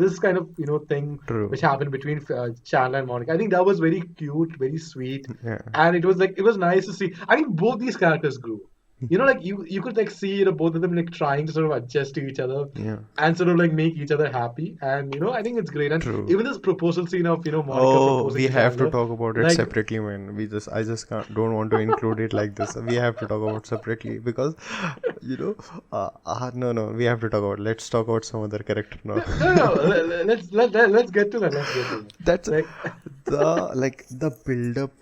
this kind of thing which True. happened between Chandler and Monica, I think that was very cute, very sweet, Yeah, and it was nice to see. I think both these characters grew. Like you could like see both of them like trying to sort of adjust to each other yeah. and sort of like make each other happy, and I think it's great. And True. even this proposal scene of Monica Oh, proposing we to have to Chandler, talk about it like separately, man. I just don't want to include it like this. We have to talk about separately because, you know, no, we have to talk about. Let's talk about some other character now. no, let's get to that. Let's get to that. That's Like, the build up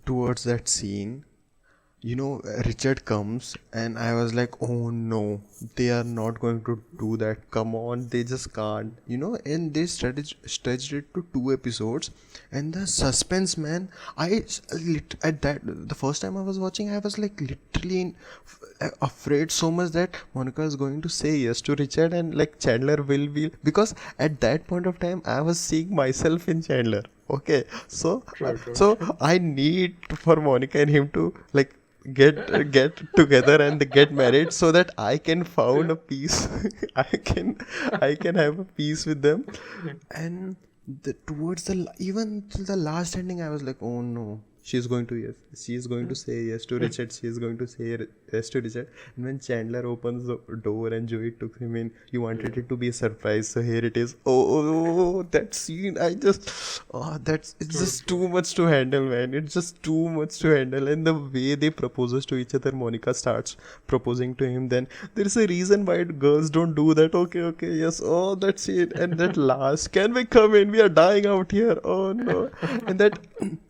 towards that scene. You know, Richard comes, and I was like, oh no, they are not going to do that. Come on, they just can't. You know, and they stretched it to 2 episodes, and the suspense, man. At that the first time I was watching, I was like literally afraid so much that Monica is going to say yes to Richard, and like Chandler will be, because at that point of time I was seeing myself in Chandler. Okay, so true, true. so I need for Monica and him to like get together and they get married so that I can found a peace. I can I can have a peace with them. And towards even till the last ending, I was like, oh no, she's going to yes, she is going to say yes to Richard. She is going to say yes to Richard. And when Chandler opens the door and Joey took him in, you wanted it to be a surprise. So here it is. Oh, that scene! It's True, just true. too much to handle, man. It's just too much to handle. And the way they proposes to each other, Monica starts proposing to him. Then there is a reason why girls don't do that. Okay, yes. Oh, that's it. And that last, can we come in? We are dying out here. Oh no. And that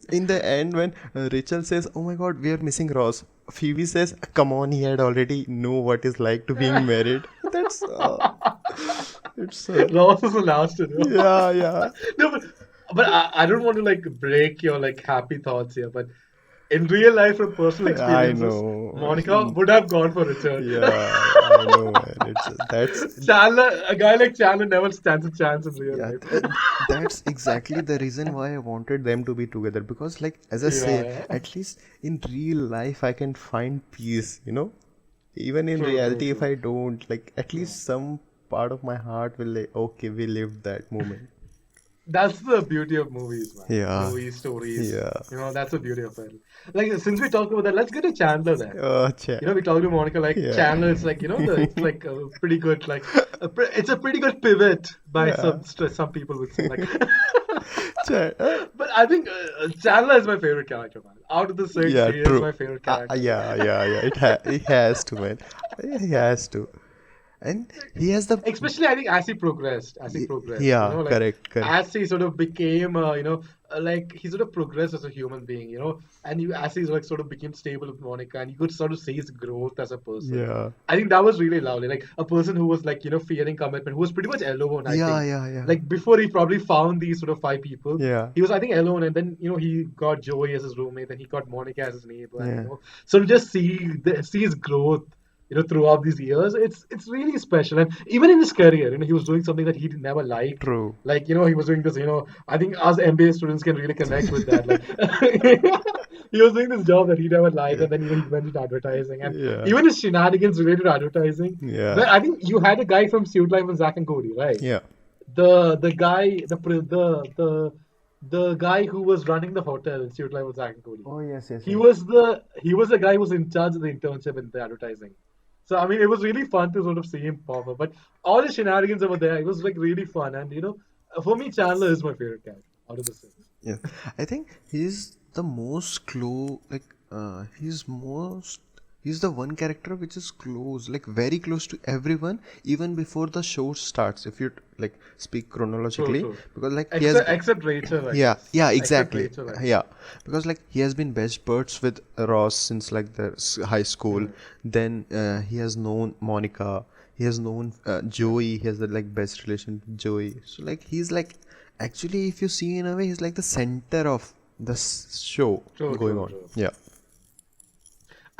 in the end, when Rachel says, "Oh my God, we are missing Ross," Phoebe says, "Come on, he had already know what it's like to being married." That's it's Ross is the last to know. yeah, yeah. No, but I don't want to like break your like happy thoughts here, but in real life, from personal I experiences, know. Monica would have gone for Richard. Yeah, I know, man. That's Chandler, a guy like Chandler never stands a chance in real yeah. life. That's exactly the reason why I wanted them to be together because, like, as I say, Yeah, at least in real life, I can find peace. Even in true, true, reality, if true. I don't, like, at least some part of my heart will like, okay, we lived that moment. That's the beauty of movies, man. Yeah, Movies, stories. yeah. That's the beauty of it. Like, since we talked about that, let's get to Chandler then. We talked to Monica, like, Yeah. Chandler is like, it's like a pretty good, like, it's a pretty good pivot by Yeah. some people would say. Like, Ch- but I think Chandler is my favorite character, man. Out of the six, yeah, he is true. my favorite character. Yeah. It has to, man. He has to, and he has the Especially, I think as he progressed, yeah, like correct. as he sort of became, like he sort of progressed as a human being, and as he like sort of became stable with Monica, and you could sort of see his growth as a person. Yeah, I think that was really lovely. Like a person who was like, fearing commitment, who was pretty much alone, I think. yeah. Like before he probably found these sort of five people, Yeah. he was, I think, alone, and then he got Joey as his roommate, and he got Monica as his neighbor, and Yeah. so to just see his growth, throughout these years, it's really special. And even in his career, he was doing something that he never liked. True. Like, he was doing this, I think us MBA students can really connect with that. Like, he was doing this job that he never liked, and then he went into advertising. And Yeah. even his shenanigans related to advertising. Yeah. But I think you had a guy from Suit Life and Zack and Cody, right? Yeah. The guy, the guy who was running the hotel in Suit Life with Zack and Cody. Oh yes. He was the guy who was in charge of the internship in the advertising. So I mean, it was really fun to sort of see him pop up. But all the shenanigans over there, it was like really fun. And for me, Chandler is my favorite character out of the six. Yeah, I think he's the most close. Like, he's the one character which is close, like very close to everyone, even before the show starts. If you like speak chronologically, True. because like Except Rachel. I yeah, guess. yeah, Except exactly. Rachel, I guess. Yeah, because like he has been best buds with Ross since like the high school. Then he has known Monica. He has known Joey. He has the like best relation with Joey. So like he's like actually, if you see in a way, he's like the center of the show going on. True. Yeah.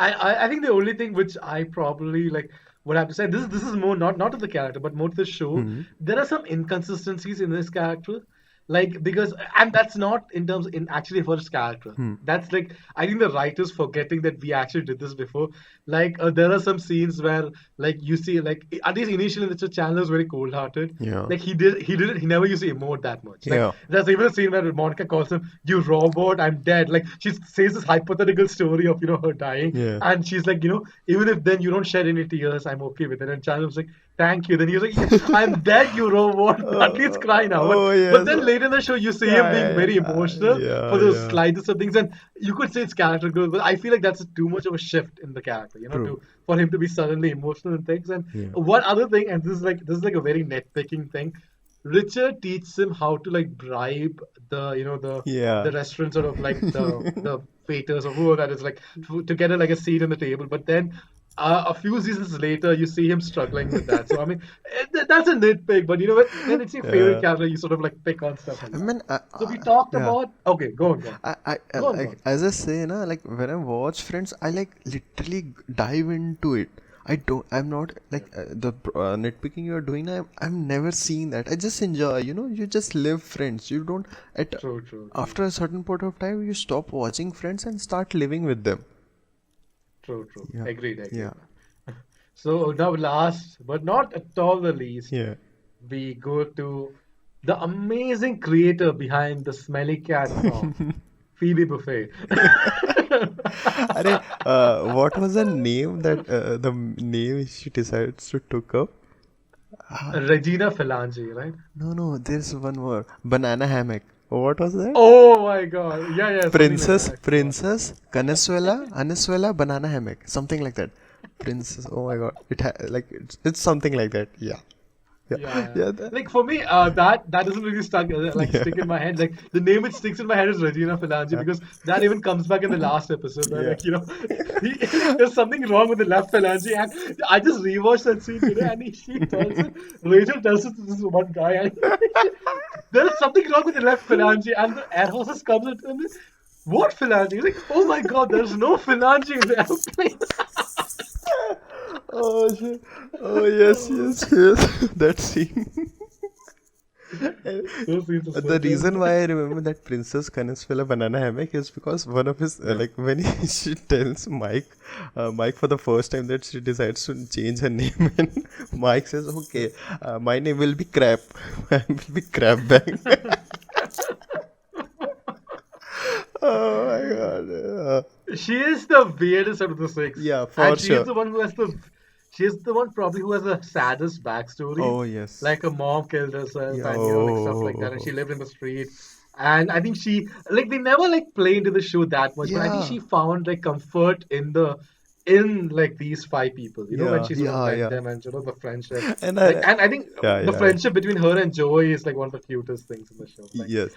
I think the only thing which I probably like would have to say, this is more not to the character but more to the show. Mm-hmm. There are some inconsistencies in this character, like because and that's not in terms in actually for his character. That's like I think the writers forgetting that we actually did this before. Like there are some scenes where like you see like at least initially Mr. Chandler is very cold hearted. Yeah. Like he never used to emote that much. Like, Yeah. there's even a scene where Monica calls him, "You robot, I'm dead." Like she says this hypothetical story of her dying, Yeah. and she's like, even if then you don't shed any tears, I'm okay with it. And Chandler's like, "Thank you." Then he's like, "I'm dead, you robot." At least cry now. But then later in the show, you see him being very emotional for the slightest of things, and you could say it's character growth, but I feel like that's too much of a shift in the character, for him to be suddenly emotional and things. And one other thing, and this is like a very nitpicking thing. Richard teaches him how to like bribe the restaurant sort of like the waiters or whoever that is like to get like a seat on the table. But then a few seasons later, you see him struggling with that. So I mean, that's a nitpick. But when it's your favorite character, you sort of like pick on stuff. Like I that. mean, So we talked about. Okay, go on. Go on. like, as I say, na, like when I watch Friends, I like literally dive into it. I'm not like the nitpicking you're doing. I'm never seeing that. I just enjoy. You just live Friends. You don't True. after a certain point of time, you stop watching Friends and start living with them. True. Yeah. Agreed. Yeah. So now last but not at all the least, Yeah. we go to the amazing creator behind the Smelly Cat song, Phoebe Buffet. What was the name that the name she decides to took up? Regina Phalange, right? No, there's one more. Banana hammock. What was that? Oh my God! Yeah. Princess, Anazuela, banana hammock, something like that. Princess. Oh my God! It's something like that. Yeah. Yeah. Yeah, Like for me, that doesn't really yeah, stick in my head. Like the name which sticks in my head is Regina Phalange yeah, because that even comes back in the last episode where yeah. like there's something wrong with the left phalange and I just rewatched that scene today and she tells it, Rachel tells it to this one guy and there is something wrong with the left phalange and the air hostess comes into him. What phalange? He's like, oh my god, there's no phalange in the airplane. Oh shit. Oh yes, yes, yes. That scene. Those scenes are so The good. reason why I remember that Princess Kanisfila banana hammock is because one of his Yeah. like when she tells Mike for the first time that she decides to change her name, and Mike says, "Okay, my name will be Crab. I will be Crab Bang." Oh my god. She is the weirdest out of the six, Yeah, for and she is sure. the one who has the. She is the one probably who has the saddest backstory. Oh yes. Like her mom killed herself, Yeah. and like stuff like that, and she Oh. lived in the street. And I think she like they never like play into the show that much, but I think Yeah. she found like comfort in like these five people, when Yeah. she sort of Yeah. met Yeah. them and the friendship. And Like, I. and I think Yeah. the Yeah. Yeah. friendship between her and Joey is like one of the cutest things in the show. Yes.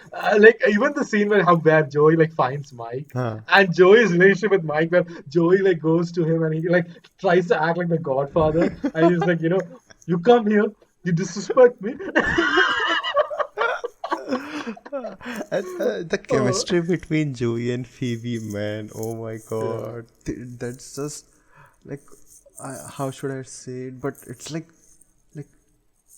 Like even the scene where Joey like finds Mike Huh. and Joey's relationship with Mike, where Joey like goes to him and he like tries to act like the Godfather, and he's like, you come here, you disrespect me. And the Oh, chemistry between Joey and Phoebe, man, oh my yeah. god, that's just like, how should I say it? But it's like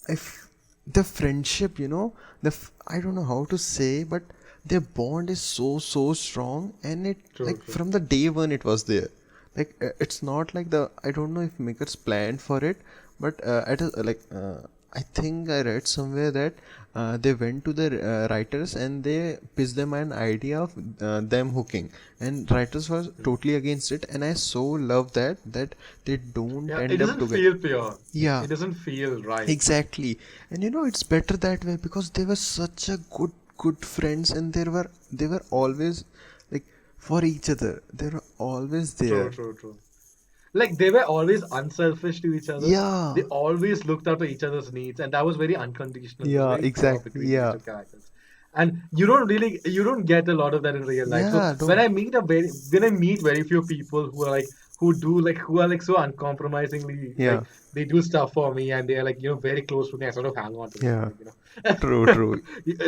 if the friendship, I don't know how to say, but their bond is so strong, and it True, like true. from the day one it was there. Like it's not like I don't know if makers planned for it, but I think I read somewhere that they went to the writers and they pitched them an idea of them hooking, and writers was totally against it, and I so love that they don't Yeah, it end up doesn't together. feel pure. Yeah, It doesn't feel right. exactly. And it's better that way because they were such a good friends, and they were always like for each other. They were always True, there. true, true. Like they were always unselfish to each other. Yeah. They always looked out for each other's needs, and that was very unconditional. It was Yeah, very pure exactly. between these Yeah. two characters. And you don't get a lot of that in real life. So Yeah, when don't. I meet very few people who are like so uncompromisingly Yeah. like they do stuff for me and they are like very close to me. I sort of hang on to them. Yeah. Like, True, true.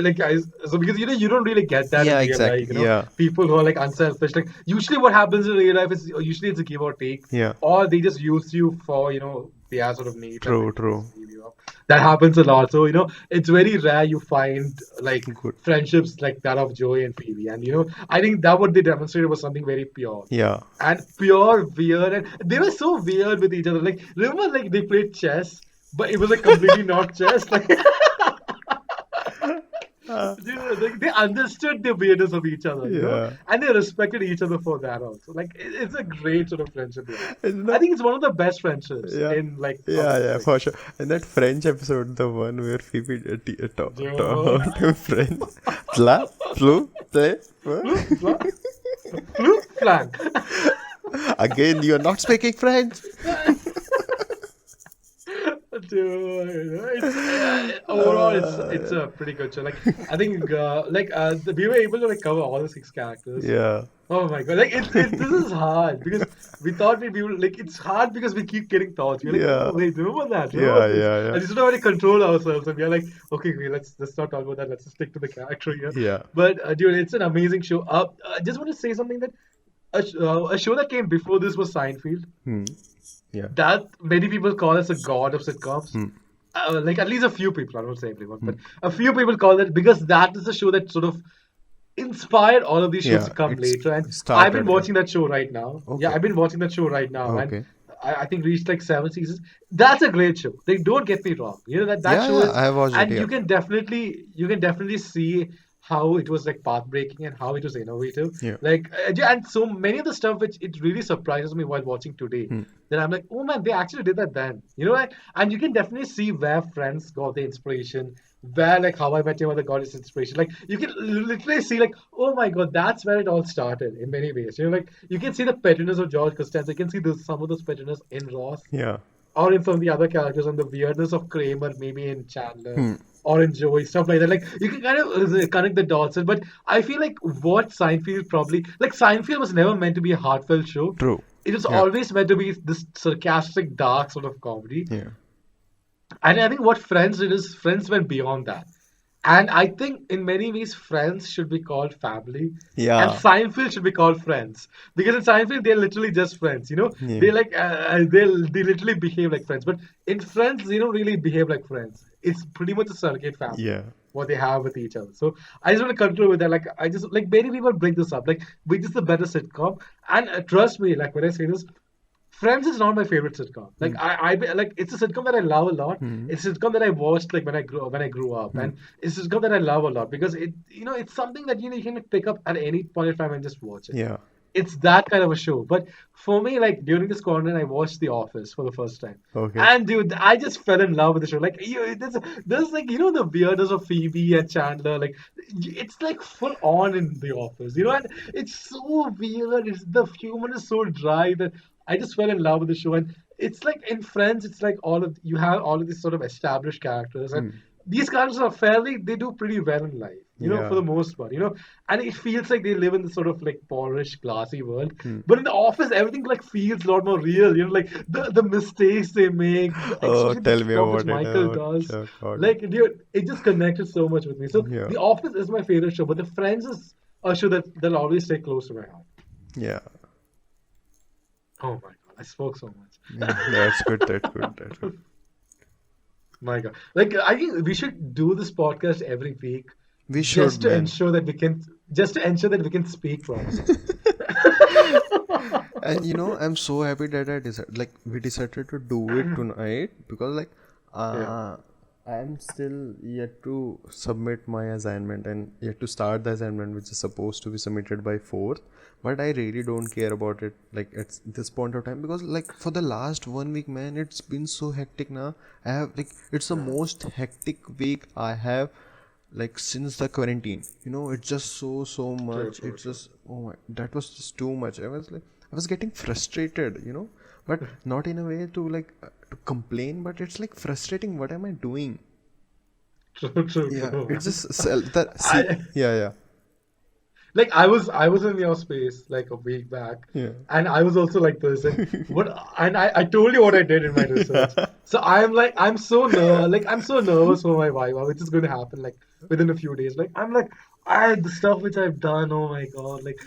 like guys, so because you don't really get that in Yeah, real life. exactly. Yeah. People who are like unselfish. Like usually what happens in real life is usually it's a give or take, Yeah. or they just use you for their sort of needs and True, then they true. just leave you up. That happens a lot. So it's very rare you find like Good. friendships like that of Joey and Phoebe, and I think that what they demonstrated was something very pure Yeah. and pure weird, and they were so weird with each other. Like remember, like they played chess, but it was like completely not chess. Like like, they understood the weirdness of each other, Yeah. and they respected each other for that also. Like it's a great sort of friendship. And I think it's one of the best friendships yeah. in like out Yeah, of the yeah, for six. sure. And that French episode, the one where Phoebe Joe. taught him French. Pla, flu, play. Blue flank. Again, you're not speaking French. Dude, overall, it's a pretty good show. Like I think we were able to like cover all the six characters. Yeah. Oh my god, like this is hard because we thought we would like it's hard because we keep getting thoughts. We're like, Yeah. oh wait, remember that? Yeah, Remember this? yeah, yeah. And we sort of have to control ourselves, and we're like, okay, let's not talk about that. Let's just stick to the character here. Yeah. But dude, it's an amazing show. I just want to say something that a show that came before this was Seinfeld. Hmm. Yeah. That many people call as a god of sitcoms. Hmm. Like at least a few people, I don't say everyone, but a few people call it because that is the show that sort of inspired all of these shows Yeah, to come it's later. And I've started, been watching that show right now. Okay. Yeah, I've been watching that show right now, Okay. and I think reached like 7 seasons. That's a great show. Like, don't get me wrong. That Yeah, show yeah, is, I have watched it, and yeah. you can definitely see how it was like path breaking and how it was innovative. Yeah. Like, and so many of the stuff which it really surprises me while watching today. Hmm. That I'm like, oh man, they actually did that then. Right? And you can definitely see where Friends got the inspiration, where like How I Met Your Mother got its inspiration. Like you can literally see like, oh my god, that's where it all started in many ways. Like you can see the pettiness of George Costanza. You can see some of those pettiness in Ross. Yeah. or in some of the other characters, on the weirdness of Kramer, maybe in Chandler Hmm. or in Joey, stuff like that. Like you can kind of connect the dots. But I feel like what Seinfeld probably like Seinfeld was never meant to be a heartfelt show. True. It was Yeah. always meant to be this sarcastic, dark sort of comedy. Yeah. And I think what Friends did is Friends went beyond that. And I think in many ways, Friends should be called family, and Yeah. Seinfeld should be called friends. Because in Seinfeld, they're literally just friends. Yeah. They like they literally behave like friends. But in Friends, they don't really behave like friends. It's pretty much a surrogate family Yeah. what they have with each other. So I just want to conclude with that. Like I just like many people bring this up. Like which is the better sitcom? And trust me, like when I say this, Friends is not my favorite sitcom. Like Hmm. I like it's a sitcom that I love a lot. Hmm. It's a sitcom that I watched like when I grew up, Hmm. and it's a sitcom that I love a lot because it's something that you can pick up at any point in time and just watch it. Yeah. It's that kind of a show. But for me, like during this quarantine, I watched The Office for the first time, Okay. and dude, I just fell in love with the show. Like there's like the weirdness of Phoebe and Chandler. Like it's like full on in The Office, and it's so weird. The humor is so dry that I just fell in love with the show. And it's like in Friends, it's like you have all of these sort of established characters, and Hmm. these characters are they do pretty well in life, for Yeah. the most part, and it feels like they live in this sort of like polished, classy world. Hmm. But in the office, everything like feels a lot more real, like the mistakes they make, Oh, especially the tell me stuff which about it. Michael Oh, does. God. Like, dude, it just connected so much with me. So Yeah. The Office is my favorite show, but The Friends is a show that'll always stay close to my heart. Yeah. Oh my god, I spoke so much. Yeah. That's good. That's good. That's good. My god, like I think we should do this podcast every week We just should, to man. ensure that we can speak properly. And I'm so happy that we decided to do it tonight because Yeah. I'm still yet to submit my assignment and yet to start the assignment which is supposed to be submitted by 4th. But I really don't care about it like at this point of time because like for the last 1 week, man, it's been so hectic now. I have it's the most hectic week I have like since the quarantine. It's just so True, much. true, It's true. just, oh my, that was just too much. I was getting frustrated, but not in a way to complain, but it's like frustrating. What am I doing? True, true, Yeah, true. it's just see. I Yeah. like I was in your space like a week back, Yeah. and I was also like this. And I told you what I did in my research. So I'm so nervous for my Viva, which is going to happen like within a few days. Like I'm like the stuff which I've done. Oh my god! Like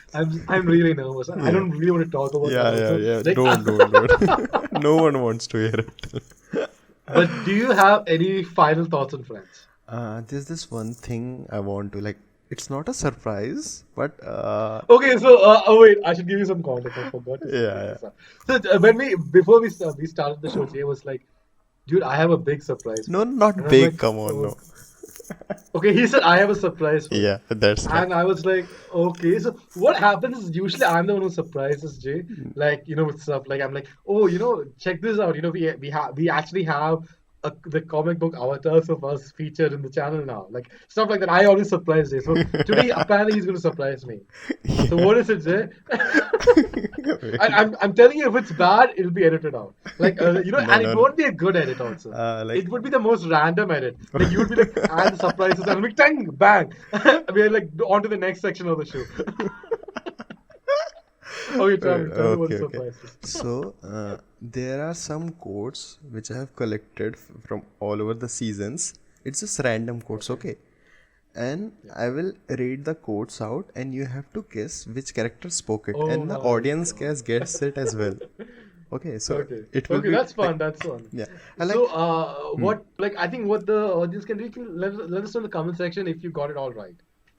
I'm really nervous. I Yeah. don't really want to talk about that Yeah. also. Like, Don't. No one wants to hear it. but do you have any final thoughts on Friends? There's this one thing I want to it's not a surprise, but Okay, so wait, I should give you some context. I forgot to bring yeah. this up. So before we started the show, Jay was like, "Dude, I have a big surprise for No, you," not and I'm big. like, Come on, "Oh, no. okay." He said, "I have a surprise for you," Yeah, that's right. and I was like, "Okay." So what happens is usually I'm the one who surprises Jay, like with stuff. Like I'm like, "Oh, check this out. We actually have." The comic book avatars of us featured in the channel now, like stuff like that. I always surprise Jay. So today, apparently, he's going to surprise me. So what is it, Jay? I'm telling you, if it's bad, it'll be edited out. Like No, and it no. won't be a good edit also. Like It would be the most random edit. Like you would be like, and the surprises, and I'll be tang bang. We're like on to the next section of the show. Okay, tell me what the okay. surprises. So there are some quotes which I have collected from all over the seasons. It's just random quotes, okay? And Yeah. I will read the quotes out, and you have to guess which character spoke it, Oh and the my audience god. gets it as well. Okay, so Okay. it will Okay, be that's like, fun. That's fun. yeah, I like, So, what like I think what the audience can do, you can let us know in the comment section if you got it all right.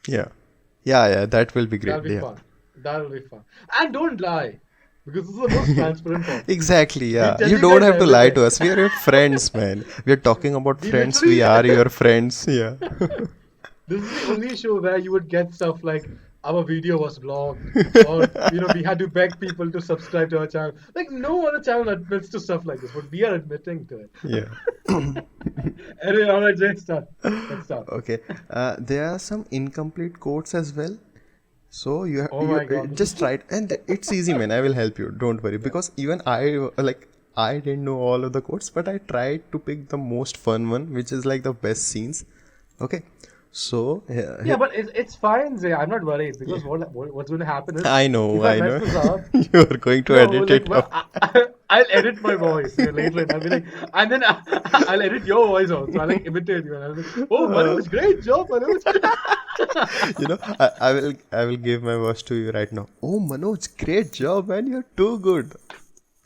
yeah, that will be great. That'll be Yeah, fun. That'll be fun. And don't lie, because this is the most transparent podcast. exactly. We Yeah, tell you you don't guys have to lie everything. to us. We are your friends, man. We are talking about We friends. We literally, are your friends. Yeah. this is the only show where you would get stuff like our video was blocked, or we had to beg people to subscribe to our channel. Like no other channel admits to stuff like this, but we are admitting to it. Yeah. Anyway, all right, let's start. Let's start. Okay. There are some incomplete quotes as well. So Oh my God, this just is try it, and it's easy, man. I will help you. Don't worry, yeah. because even I I didn't know all of the quotes, but I tried to pick the most fun one, which is like the best scenes. Okay, so Yeah, but it's fine, Zay. I'm not worried because what's going to happen is if I I mess know. this up, You're going to no, edit like it up. I'll edit my voice later, and I'll be like, and then I'll edit your voice also. I'll like imitate you, and I'll be like, oh, Manoj, great job, Manoj. I will give my voice to you right now. Oh, Manoj, great job, man. You're too good.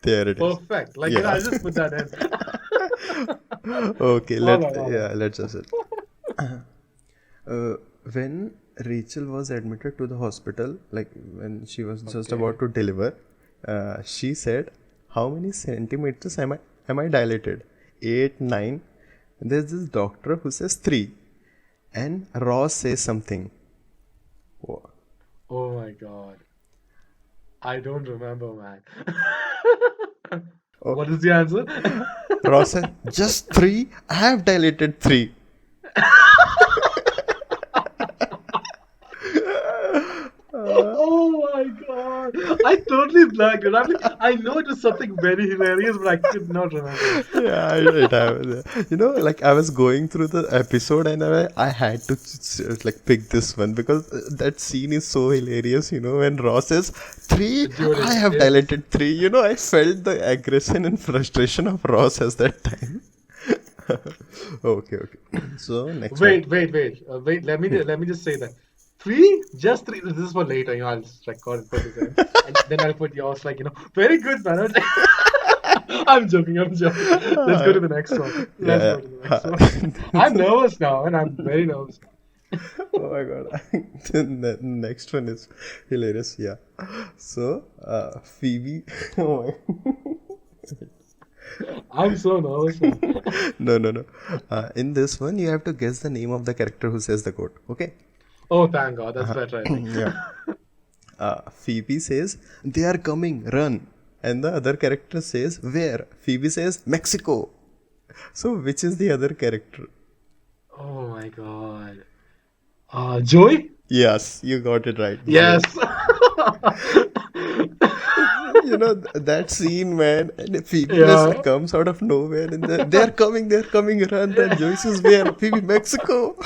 There it is. Perfect. Like Yeah. I'll just put that in. Okay, All right, all right. let's just it. Uh, when Rachel was admitted to the hospital, like when she was just Okay. about to deliver, she said, "How many centimeters am I dilated? 8, 9." There's this doctor who says 3, and Ross says something. Wha- Oh my God. I don't remember, man. What Okay, is the answer? Ross said, "Just 3. I have dilated 3." Oh my God. I totally blanked it. I know it was something very hilarious, but I could not remember. Yeah, it happened. Like I was going through the episode and I had to like pick this one because that scene is so hilarious. When Ross says 3, Dude, I have it's dilated 3. I felt the aggression and frustration of Ross at that time. Okay, okay. So next one. wait. Let me just say that 3, just 3. This is for later. I'll just record and put this in, and then I'll put yours. Like very good, man. I'm joking. I'm joking. Let's go to the next one. Let's Yeah, go to the next one. I'm nervous now, and I'm very nervous. oh my god. The next one is hilarious. Yeah. So, Phoebe. Oh I'm so nervous now. no, no, no. In this one, you have to guess the name of the character who says the quote. Okay. Oh, thank God. That's better, I think. Yeah. Phoebe says, "They are coming, run." And the other character says, "Where?" Phoebe says, "Mexico." So, which is the other character? Oh my God. Joy? Yes, you got it right. Joy. Yes. That scene, man, and Phoebe just Yeah. comes out of nowhere and they're coming, run, run. Joyce is where? Phoebe, Mexico.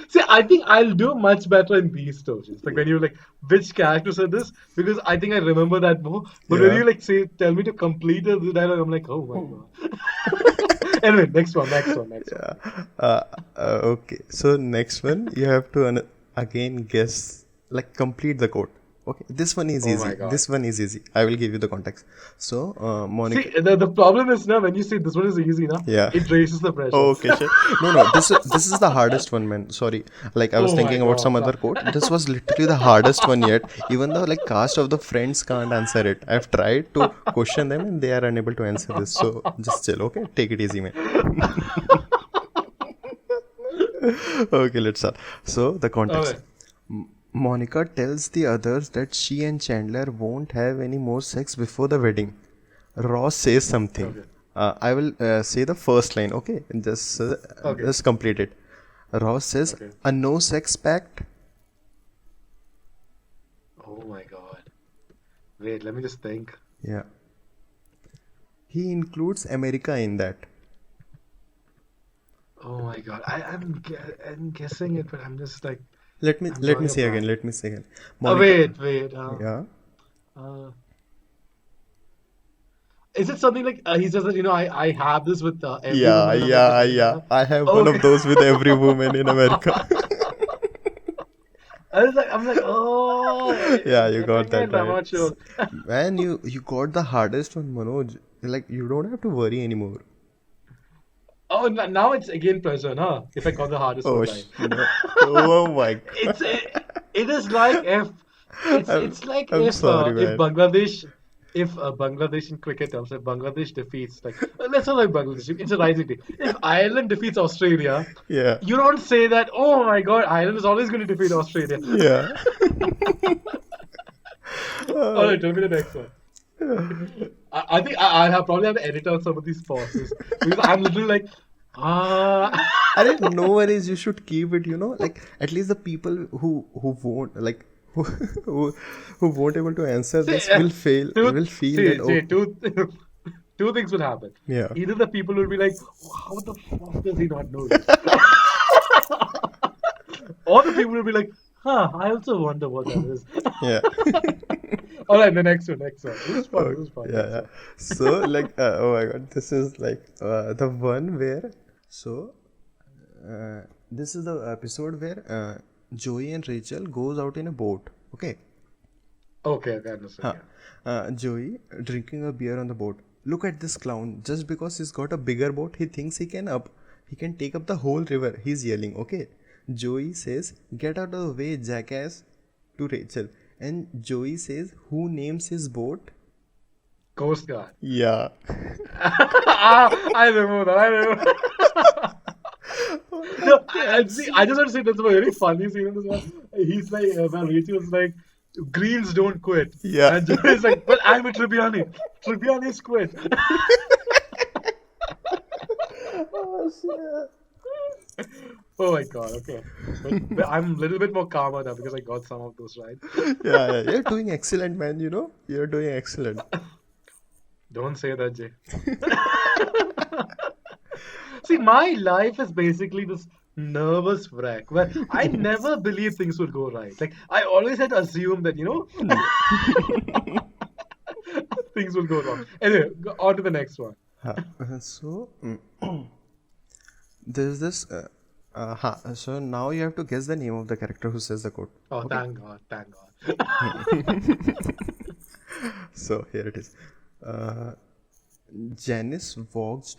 See, I think I'll do much better in these stories. Like when you like which character said this, because I think I remember that more. But when Yeah. you like say tell me to complete the dialogue, I'm like, oh my God. Anyway, next one. Yeah. Okay. So next one, you have to again guess, like complete the quote. Okay. This one is Oh easy. my God. This one is easy. I will give you the context. So, Monica. See, the problem is now when you say this one is easy now, Yeah. it raises the pressure. Okay, sure. No, no. This is the hardest one, man. Sorry. Like I was Oh my thinking about some God. other quote. This was literally the hardest one yet. Even though like cast of the friends can't answer it. I've tried to question them and they are unable to answer this. So just chill. Okay, take it easy, man. Okay, let's start. So the context. Okay. Monica tells the others that she and Chandler won't have any more sex before the wedding. Ross says something. Okay. I will say the first line, okay? And Okay. just complete it. Ross says, Okay. "A no sex pact." Oh my God. Wait, let me just think. Yeah. He includes America in that. Oh my God. I'm guessing it, but I'm just like I'm Let me drawing a say again. blank. Let me say again. Oh Monica. wait. Yeah. Uh, is it something like he says that I have this with every Yeah, woman in America, yeah, something like yeah. that? I have one Okay. of those with every woman in America. I'm like, oh, Yeah, you dang got that it, I'm right. not sure. Man, you got the hardest one, Manoj. Like you don't have to worry anymore. Oh, now it's again pressure, huh? If I got the hardest Oh, one right. no. Oh my God. It is like if I'm, it's like I'm sorry, if man. Bangladesh in cricket terms, if Bangladesh defeats like let's not like Bangladesh, it's a rising team. If Ireland defeats Australia, Yeah. you don't say that. Oh my God, Ireland is always going to defeat Australia. Yeah. All right, tell me the next one. I think I'll probably have to edit out some of these pauses because I'm literally like, I didn't know worries. You should keep it. Like at least the people who won't like who, who, who won't able to answer See, this will fail, two, will feel see, that, Jay, okay, two things will happen. yeah. Either the people will be like, how the fuck does he not know this? Or the people will be like, I also wonder what that is. Yeah. All right, the next one. This is fun. Oh, This is fun. yeah, Next yeah. one. So, like, oh my God, this is like the one where, so, this is the episode where Joey and Rachel goes out in a boat. Okay. Okay, I understand. Huh. Yeah. Joey drinking a beer on the boat. Look at this clown. Just because he's got a bigger boat, he thinks he can take up the whole river. He's yelling. Okay. Joey says, "Get out of the way, jackass," to Rachel. And Joey says, "Who names his boat?" Coast Guard. Yeah. I remember that. I remember. No, see, I just want to say that's a very funny scene in this one. He's like, when Rachel's like, Greens don't quit. Yeah. And Joey's like, but I'm a Tribbiani. Tribbiani's quit. Oh, shit. Oh my god, okay. But I'm a little bit more calmer now because I got some of those right. Yeah, you're doing excellent, man. You know, you're doing excellent. Don't say that, Jay. See, my life is basically this nervous wreck where I never believe things would go right. Like, I always had to assume that, things will go wrong. Anyway, on to the next one. So, there's this. So now you have to guess the name of the character who says the quote. Oh, Okay. thank God, thank God. So here it is. Janice walks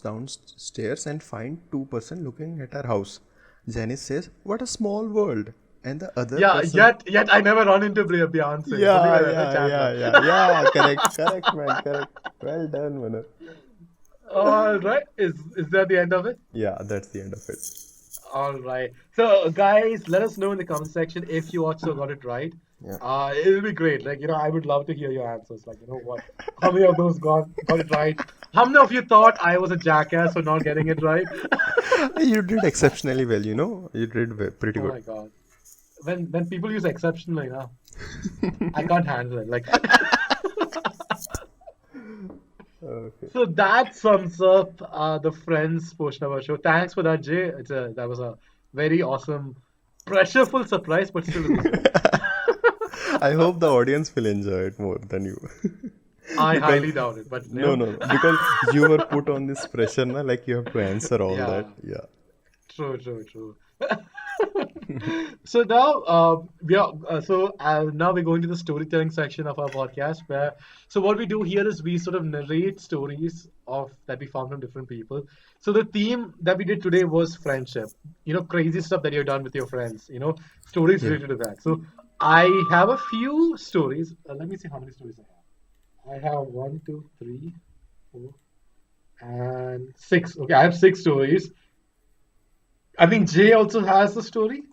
downstairs and find two-person looking at her house. Janice says, "What a small world." And the other Yeah, person. yet I never run into Beyonce. Something Yeah, like that, yeah, Chandler. yeah. Correct, man, correct. Well done, Manu. All right. Is that the end of it? Yeah, that's the end of it. All right. So, guys, let us know in the comment section if you also got it right. Yeah. It'll be great. Like, I would love to hear your answers. Like, what? How many of those got it right? How many of you thought I was a jackass for not getting it right? You did exceptionally well, You did pretty Oh good. my God. When people use exceptionally, I can't handle it. Like, Okay. so that sums up the Friends portion of our show. Thanks for that, Jay. That was a very awesome, pressureful surprise, but still, it was good. I hope the audience will enjoy it more than you. I Because highly doubt it. But no, because you were put on this pressure, na, like you have to answer all Yeah. that. Yeah. True. So now now we're going to the storytelling section of our podcast so what we do here is we sort of narrate stories that we found from different people. So the theme that we did today was friendship, crazy stuff that you've done with your friends, stories Yeah. related to that. So I have a few stories. Let me see how many stories I have. I have 1, 2, 3, 4, and 6. Okay, I have 6 stories. I think Jay also has a story,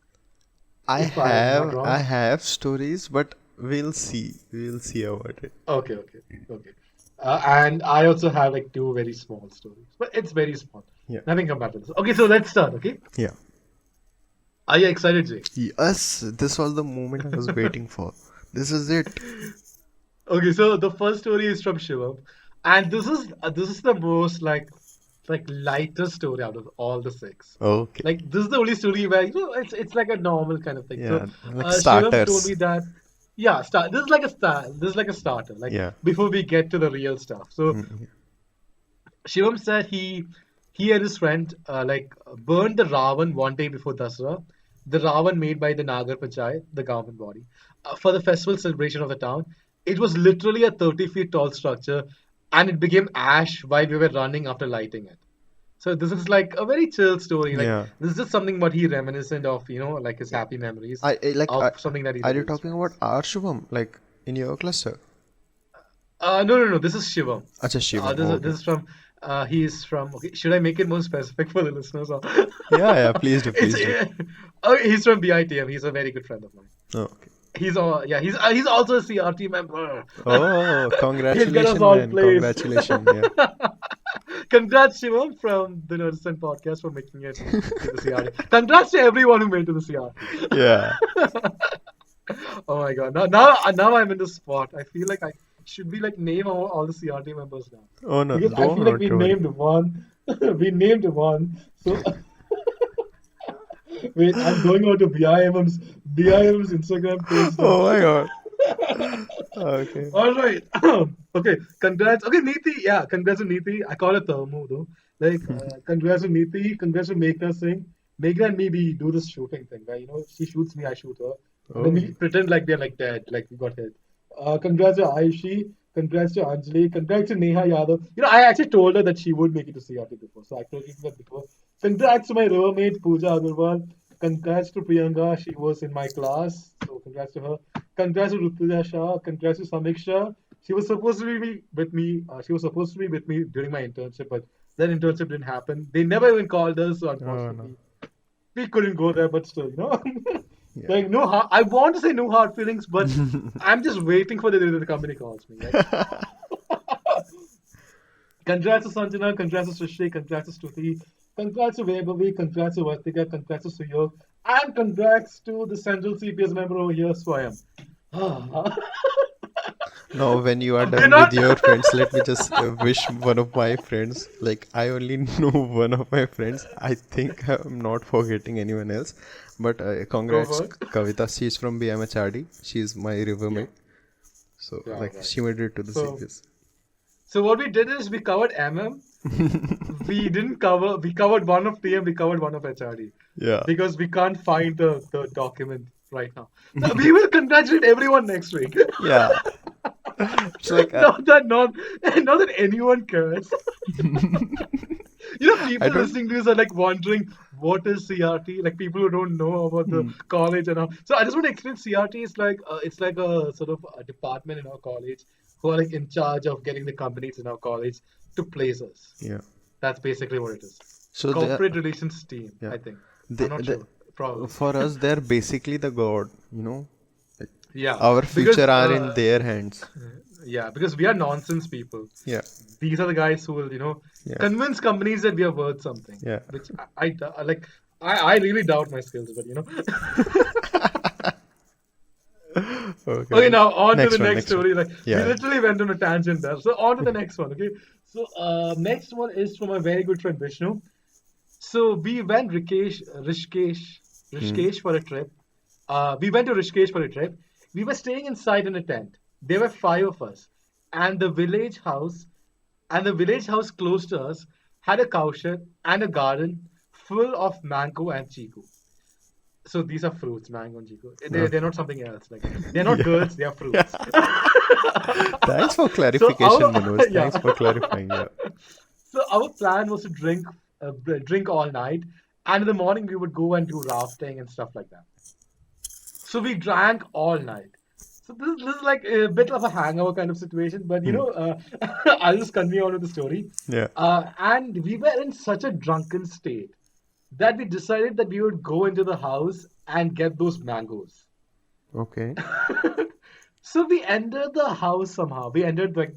if I'm not I wrong. have stories, but we'll see. We'll see about it. Okay. And I also have like 2 very small stories, but it's very small. Yeah. Nothing compared to this. Okay, so let's start. Okay, Yeah. are you excited, Jay? Yes, this was the moment I was waiting for. This is it. Okay, so the first story is from Shivam, and this is the most like lighter story out of all the 6. Okay. Like this is the only story where it's like a normal kind of thing. Yeah, So like Shivam told starters. me that this is like a starter. Like Yeah. before we get to the real stuff. So Mm, Shivam said he and his friend burned the Ravan one day before Dasara, the Ravan made by the Nagar Panchayat, the government body, for the festival celebration of the town. It was literally a 30 feet tall structure, and it became ash while we were running after lighting it. So this is like a very chill story. Like Yeah. this is just something what he reminiscent of, like his happy memories of something that he Are did you with his talking about friends. our Shubham, like in your cluster? No. This is Shivam. Acha Shivam. This Okay. is from. He's from. Okay, should I make it more specific for the listeners? Or Yeah. Please do. it's Please do. okay, he's from BITM. He's a very good friend of mine. Oh, okay. He's also a CRT member. Oh, He'll get us congratulations, all man. placed. Congratulations. Yeah. Congrats, Shivam, from the Nerdistan Podcast for making it to the CRT. Congrats to everyone who made it to the Yeah. CRT. Oh my God! Now I'm in the spot. I feel like I should be like name all the CRT members now Oh no, because I don't feel like don't we worry. named one. We named one. So wait, I'm going on to BIM's Instagram page now. Oh my God. Okay. All right. Okay. Congrats. Okay, Neeti. Yeah, congrats to Neeti. I call it Thermo though. Like, congrats to Neeti. Congrats to Meghna Singh. Meghna and me, we do this shooting thing, right? You know, she shoots me, I shoot her, and then Oh. we pretend like they're like dead, like we got hit. Congrats to Aishi. Congrats to Anjali. Congrats to Neha Yadav. You know, I actually told her that she would make it to CRT before, so I told her that before. Congrats to my roommate Pooja Agarwal. Congrats to Priyanka. She was in my class, so congrats to her. Congrats to Rutuja Shah. Congrats to Samiksha. She was supposed to be with me. She was supposed to be with me during my internship, but that internship didn't happen. They never even called us, so Oh no. unfortunately, we couldn't go there. But still, you know, Yeah. like no hard. I want to say no hard feelings, but I'm just waiting for the day that the company calls me. Right? Congrats to Sanjana, congrats to Srishti, congrats to Stuti, congrats to Vaibhavi, congrats to Vartika, congrats to Suyog, and congrats to the Central CPS member over here, Swayam. Now, when you are We're done with not. your friends, let me just wish one of my friends. Like, I only know one of my friends. I think I'm not forgetting anyone else. But Go congrats, for it. Kavita. She's from BMHRD. She's my Yeah, roommate. So, yeah, like, right. she made it to the So, CPS. so what we did is we covered MM. We didn't cover. We covered one of TM. We covered one of HRD Yeah. because we can't find the document right now. So we will congratulate everyone next week. Yeah. It's like, Not that anyone cares. You know, I people don't. listening to this are like wondering what is CRT. Like people who don't know about the Hmm. college and all. So I just want to explain. CRT is like it's like a sort of a department in our college who are like in charge of getting the companies in our college to place us. Yeah. That's basically what it is. So, they Corporate relations team, yeah. I think. I'm not They, sure. Probably. for us, they're basically the God, you know. Like, Yeah, our because future are in their hands. yeah, because we are nonsense people. Yeah. These are the guys who will, Yeah. convince companies that we are worth something, Yeah. which I like. I really doubt my skills, but Okay. Okay, now on to the Next one. next Next one. story. Like we Yeah. literally went on a tangent there. So on to the next one. Okay, so next one is from a very good friend Vishnu. So we went Hmm. Rishikesh for a trip. We went to Rishikesh for a trip. We were staying inside in a tent. There were five of us, and the village house close to us had a cowshed and a garden full of mango and chiku. So these are fruits, mango and chiku. They're Okay. not something else. Like they're not Yeah. girls, they are fruits. Thanks for So clarification, our Manoj. yeah. Thanks for clarifying. Yeah. So our plan was to drink all night, and in the morning we would go and do rafting and stuff like that. So we drank all night. So this is like a bit of a hangover kind of situation, but Hmm. I'll just continue on with the story. Yeah. And we were in such a drunken state that we decided that we would go into the house and get those mangoes. Okay. So we entered the house somehow. We entered like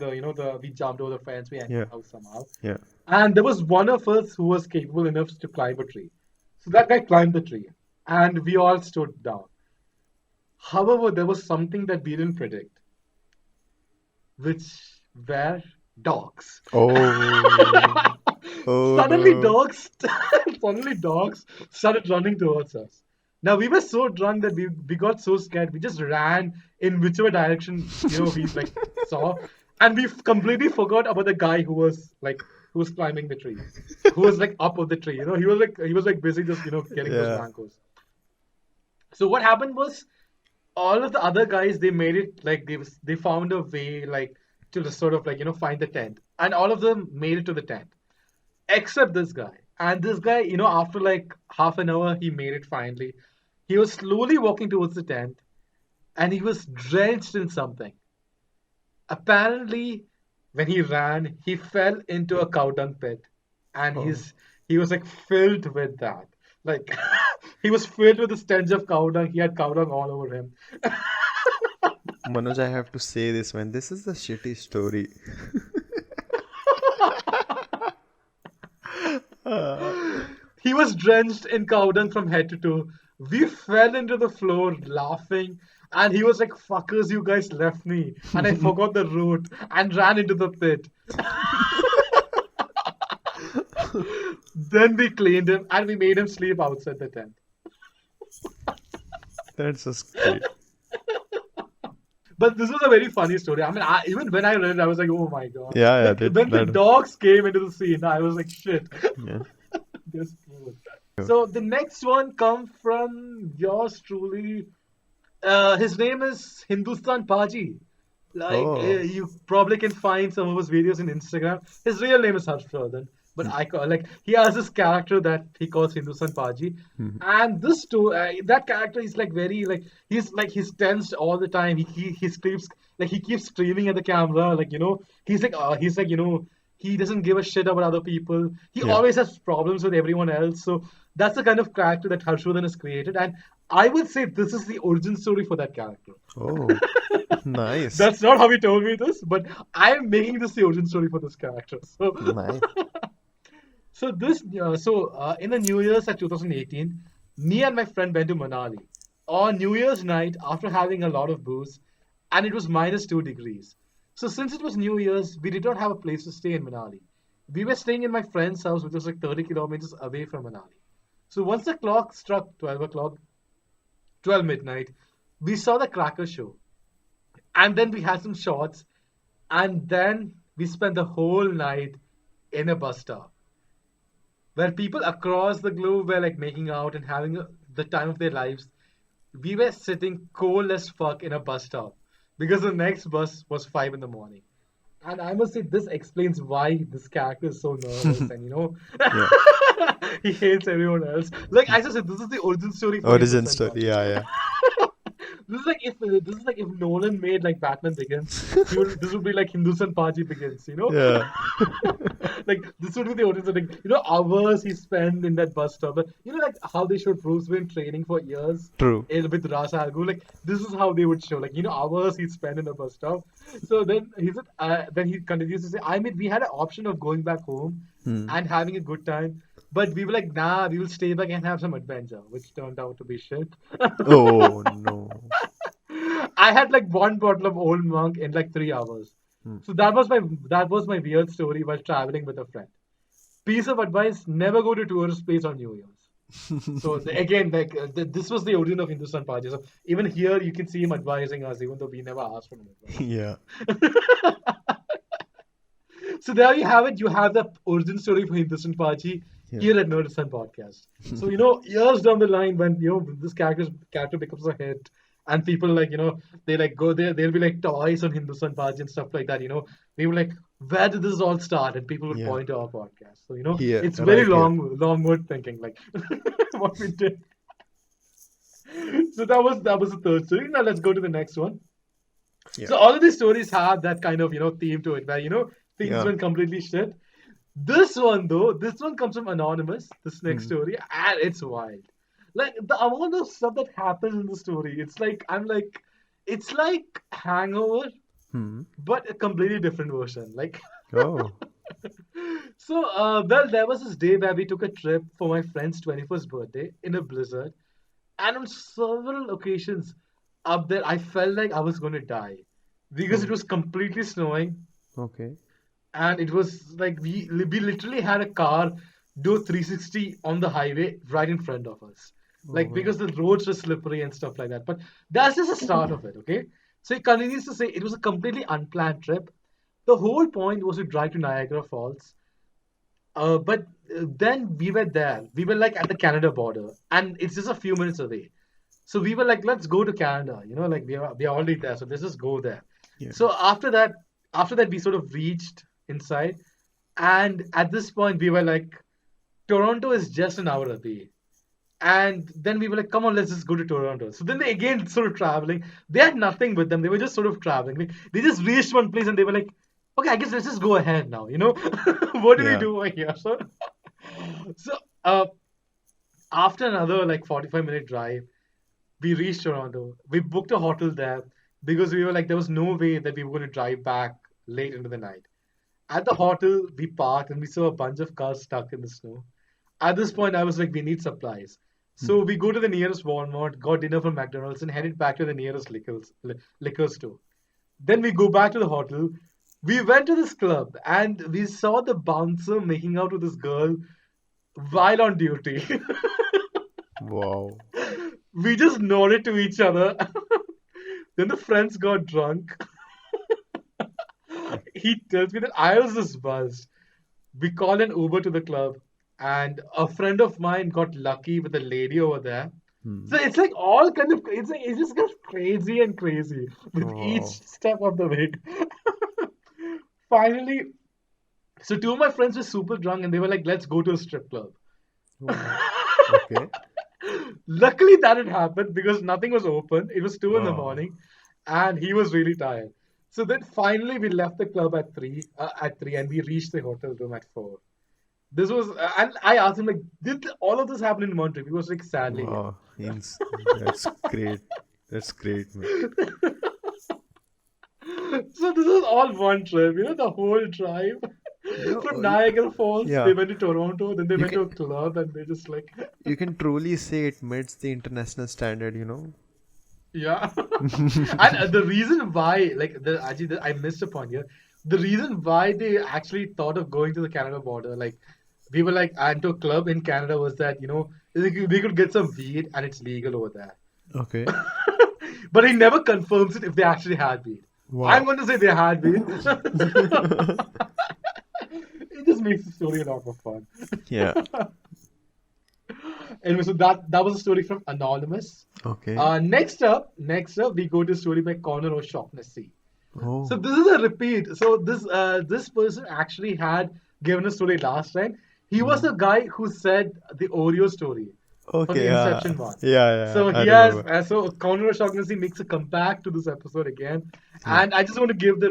we jumped over the fence. We entered Yeah. the house somehow, Yeah. and there was one of us who was capable enough to climb a tree. So that guy climbed the tree, and we all stood down. However, there was something that we didn't predict, which were dogs. Oh. Oh Suddenly, no. dogs started running towards us. Now we were so drunk that we got so scared. We just ran in whichever direction we like saw, and we completely forgot about the guy who was climbing the tree, who was like up of the tree. He was like busy just getting those Yeah. mangoes. So what happened was all of the other guys they made it like they found a way like to just sort of like find the tent, and all of them made it to the tent except this guy. And this guy, after like half an hour, he made it finally. He was slowly walking towards the tent, and he was drenched in something. Apparently, when he ran, he fell into a cow dung pit, and Oh. he was like filled with that. Like he was filled with the stench of cow dung. He had cow dung all over him. Manoj, I have to say this, man. This is the shitty story. was drenched in cow dung from head to toe. We fell into the floor laughing, and he was like, "Fuckers, you guys left me, and I forgot the route and ran into the pit." Then we cleaned him and we made him sleep outside the tent. That's just great. But this was a very funny story. I mean, even when I read it, I was like, "Oh my god!" Yeah, yeah, Like when the that. dogs came into the scene, I was like, "Shit." Yeah. They're screwed. So the next one comes from yours truly. His name is Hindustan Paji. Like Oh. you probably can find some of his videos in Instagram. His real name is Harshvardhan, but I call like he has this character that he calls Hindustan Paji, Mhm. and this too, that character is like very he's tensed all the time. He screams like he keeps screaming at the camera, like he's like he doesn't give a shit about other people. He Yeah. always has problems with everyone else. So that's the kind of character that Harshvardhan has created, and I would say this is the origin story for that character. Oh, nice. That's not how he told me this, but I'm making this the origin story for this character. Nice. In the New Year's at 2018, me and my friend went to Manali on New Year's night after having a lot of booze, and it was -2 degrees. So since it was New Year's, we did not have a place to stay in Manali. We were staying in my friend's house, which was like 30 kilometers away from Manali. So once the clock struck 12 o'clock, 12 midnight, we saw the cracker show. And then we had some shots, and then we spent the whole night in a bus stop where people across the globe were like making out and having the time of their lives. We were sitting cold as fuck in a bus stop because the next bus was 5 in the morning. And I must say, this explains why this character is so nervous and Yeah. he hates everyone else. Like I just said, this is the origin story for Origin Hindustan story. Paji. Yeah, yeah. This is like if Nolan made like Batman Begins, this would be like Hindustan Paji Begins, Yeah. like this would be the origin. Like hours he spent in that bus stop. But like how they showed Bruce Wayne training for years True. with Rachael. Like this is how they would show. Like hours he spent in the bus stop. So then he said, then he continues to say, I mean, we had an option of going back home Hmm. and having a good time. But we were like, nah, we will stay back and have some adventure, which turned out to be shit. Oh no. I had like one bottle of Old Monk in like 3 hours. Hmm. So that was my weird story while traveling with a friend. Piece of advice: never go to tourist place on New Year's. So again, like this was the origin of Hindustan Paji. So even here, you can see him advising us, even though we never asked for him advice. Yeah. So there you have it. You have the origin story for Hindustan Paji Yeah. here at Nerdistan Podcast. So years down the line, when this character becomes a hit, and people like they like go there, there'll be like toys on Hindustan Paji and stuff like that. They were like, where did this all start? And people would Yeah. point to our podcast. So Here. it's very Right here. long-word thinking, like what we did. So that was the third story. Now let's go to the next one. Yeah. So all of these stories have that kind of theme to it, where things Yeah. went completely shit. This one though, this one comes from Anonymous. This next Hmm. story, and it's wild. Like the amount of stuff that happens in the story, it's like Hangover, Hmm. but a completely different version. Like Oh. well, there was this day where we took a trip for my friend's 21st birthday in a blizzard, and on several occasions up there, I felt like I was going to die because it Oh. was completely snowing, Okay. and it was like we literally had a car do 360 on the highway right in front of us, Oh like wow. because the roads were slippery and stuff like that. But that's just the start of it, okay? So he continues to say it was a completely unplanned trip. The whole point was to drive to Niagara Falls, but then we were there. We were like at the Canada border, and it's just a few minutes away. So we were like, let's go to Canada. Like we are already there, so let's just go there. Yeah. So after that, we sort of reached inside, and at this point, we were like, Toronto is just an hour away. And then we were like, come on, let's just go to Toronto. So then they again sort of traveling. They had nothing with them. They were just sort of traveling. Like, they just reached one place and they were like, okay, I guess let's just go ahead now. What do we Yeah. do over here? So uh, after another like 45-minute drive, we reached Toronto. We booked a hotel there because we were like, there was no way that we were going to drive back late into the night. At the hotel, we parked and we saw a bunch of cars stuck in the snow. At this point, I was like, we need supplies. Hmm. So we go to the nearest Walmart, got dinner from McDonald's, and headed back to the nearest liquor store. Then we go back to the hotel. We went to this club and we saw the bouncer making out with this girl while on duty. Wow. We just nodded to each other. Then the friends got drunk. He tells me that I was just buzzed. We called an Uber to the club, and a friend of mine got lucky with a lady over there. Hmm. So it's like all kind of it just gets crazy and crazy with each Wow. step of the way. Finally, so two of my friends were super drunk and they were like, "Let's go to a strip club." Wow. Okay. Luckily, that had happened because nothing was open. It was 2 in the Oh. morning, and he was really tired. So then finally, we left the club at 3. And we reached the hotel room at 4. This was, and I asked him like, did all of this happen in one trip? He was like, sadly, yeah. Wow. That's great. That's great, man. So this is all one trip, the whole drive You from know, Niagara Falls. They yeah. went to Toronto, then they You went can to a club, and they just like, you can truly say it meets the international standard. yeah. And the reason why, like, I missed a point here. The reason why they actually thought of going to the Canada border, like, we were like, and to a club in Canada was that, like, we could get some weed and it's legal over there. Okay. But he never confirms it if they actually had weed. I'm Wow. going to say they had weed. It just makes the story a lot more fun. Yeah. Anyway, so that was a story from Anonymous. Okay. Next up, we go to a story by Connor O'Shaughnessy. So Oh. this is a repeat. So this person actually had given a story last time. He was Hmm. the guy who said the Oreo story for Okay. the Yeah. Inception one. Yeah. So Yeah. I he has remember. so Connor O'Shaughnessy makes a comeback to this episode again, Yeah. and I just want to give the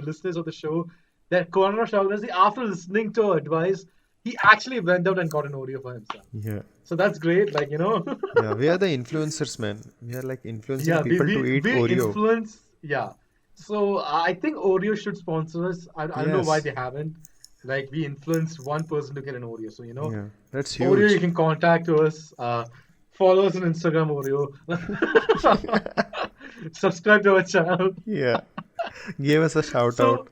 listeners of the show that Connor O'Shaughnessy, after listening to our advice, he actually went out and got an Oreo for himself. Yeah. So that's great, like Yeah. We are the influencers, man. We are like influencing yeah, we, people to we eat we Oreo. influence. Yeah, so I think Oreo should sponsor us. I don't know why Yes. they haven't. Like we influenced one person to get an Oreo, so Yeah. That's Oreo, you huge. can contact us. Follow us on Instagram, Oreo. Subscribe to our channel. Yeah. Give us a shout So, out.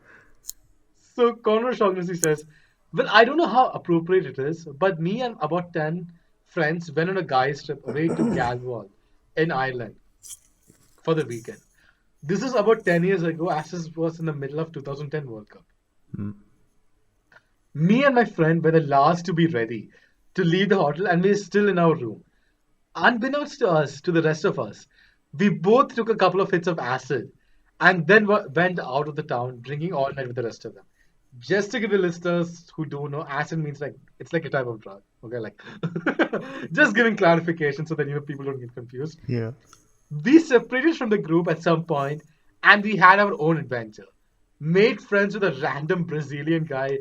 so Connor Shaughnessy says, "Well, I don't know how appropriate it is, but me and about 10 friends went on a guys trip away to Galway in Ireland for the weekend. This is about 10 years ago, as this was in the middle of 2010 World Cup. Hmm. Me and my friend were the last to be ready to leave the hotel, and we're still in our room. Unbeknownst to us, to the rest of us, we both took a couple of hits of acid and then went out of the town drinking all night with the rest of them. Just to give the listeners who don't know, acid means like it's like a type of drug. Okay, like just giving clarification so that people don't get confused. Yeah. We separated from the group at some point and we had our own adventure. Made friends with a random Brazilian guy.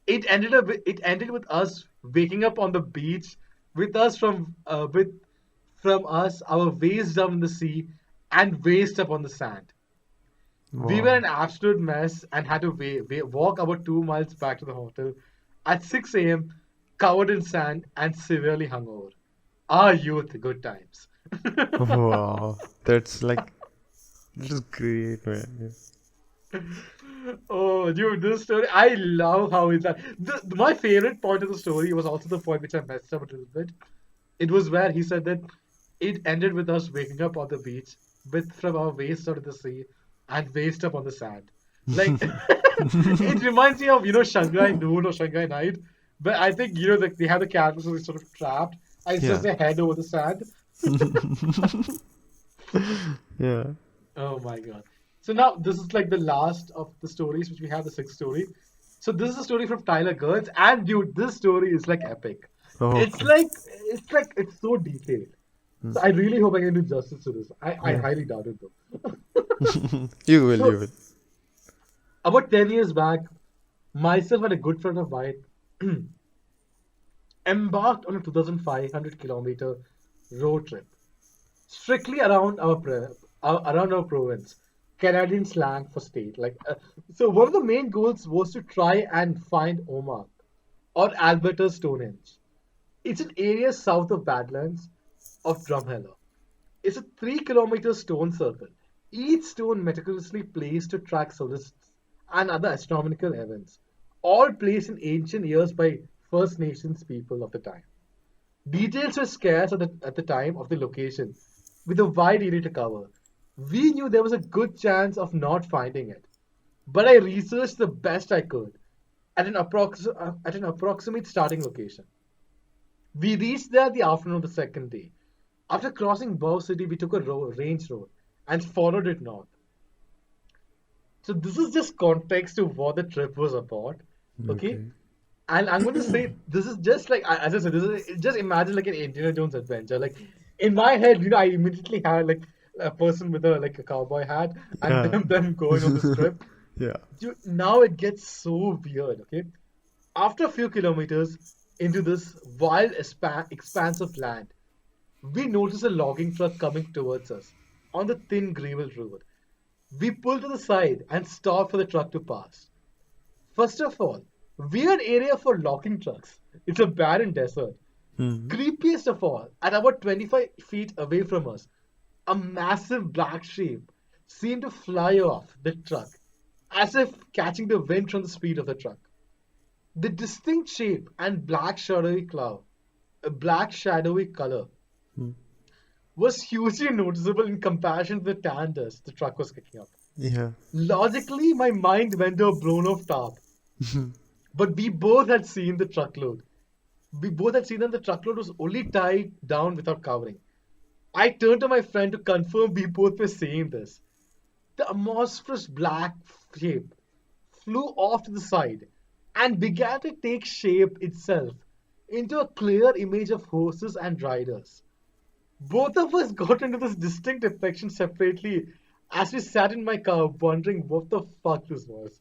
It ended with us waking up on the beach with us from us, our waist down in the sea and waist up on the sand. We were Wow. an absolute mess and had to walk about 2 miles back to the hotel at 6 a.m., covered in sand and severely hungover. Our youth, good times. Wow. That's great, man. Oh, dude, this story, I love how it's that. My favorite point of the story was also the point which I messed up a little bit. It was where he said that it ended with us waking up on the beach with from our waist out of the sea and waist up on the sand. Like it reminds me of Shanghai Noon or Shanghai Night, but I think that they have the characters who are sort of trapped and it's just Yeah. their head over the sand. Yeah. Oh my god. So now this is like the last of the stories which we have, the sixth story. So this is a story from Tyler Gertz, and dude, this story is like epic. It's Okay. like it's so detailed. Hmm. So I really hope I can do justice to this. I Yeah. highly doubt it though. You will, you So will. about 10 years back, myself and a good friend of mine embarked on a 2,500-kilometer road trip, strictly around our province, Canadian slang for state. So one of the main goals was to try and find Omagh or Alberta's Stonehenge. It's an area south of Badlands of Drumheller. It's a 3 kilometer stone circle, each stone meticulously placed to track solstices and other astronomical events, all placed in ancient years by First Nations people of the time. Details were scarce at the time of the location, with a wide area to cover. We knew there was a good chance of not finding it, but I researched the best I could at an approximate starting location. We reached there the afternoon of the second day. After crossing Bow City, we took a range road and followed it north. So this is just context to what the trip was about, okay? Okay. And I'm going to say this is just like, as I said, this is just imagine like an Indiana Jones adventure. Like in my head, I immediately had like a person with a cowboy hat and Yeah. them going on this trip. Yeah. Dude, now it gets so weird, okay? After a few kilometers into this wild expanse of land, we notice a logging truck coming towards us on the thin gravel road. We pull to the side and stop for the truck to pass. First of all, weird area for logging trucks. It's a barren desert. Hmm. Creepiest of all, at about 25 feet away from us, a massive black shape seemed to fly off the truck, as if catching the wind from the speed of the truck. The distinct shape and black shadowy color, Hmm. was hugely noticeable in comparison to the tan dust the truck was kicking up. Yeah. Logically, my mind went to a blown off tarp, but we both had seen the truckload. We both had seen that the truckload was only tied down without covering. I turned to my friend to confirm we both were seeing this. The amorphous black shape flew off to the side and began to take shape itself into a clear image of horses and riders. Both of us got into this distinct affection separately as we sat in my car wondering what the fuck this was.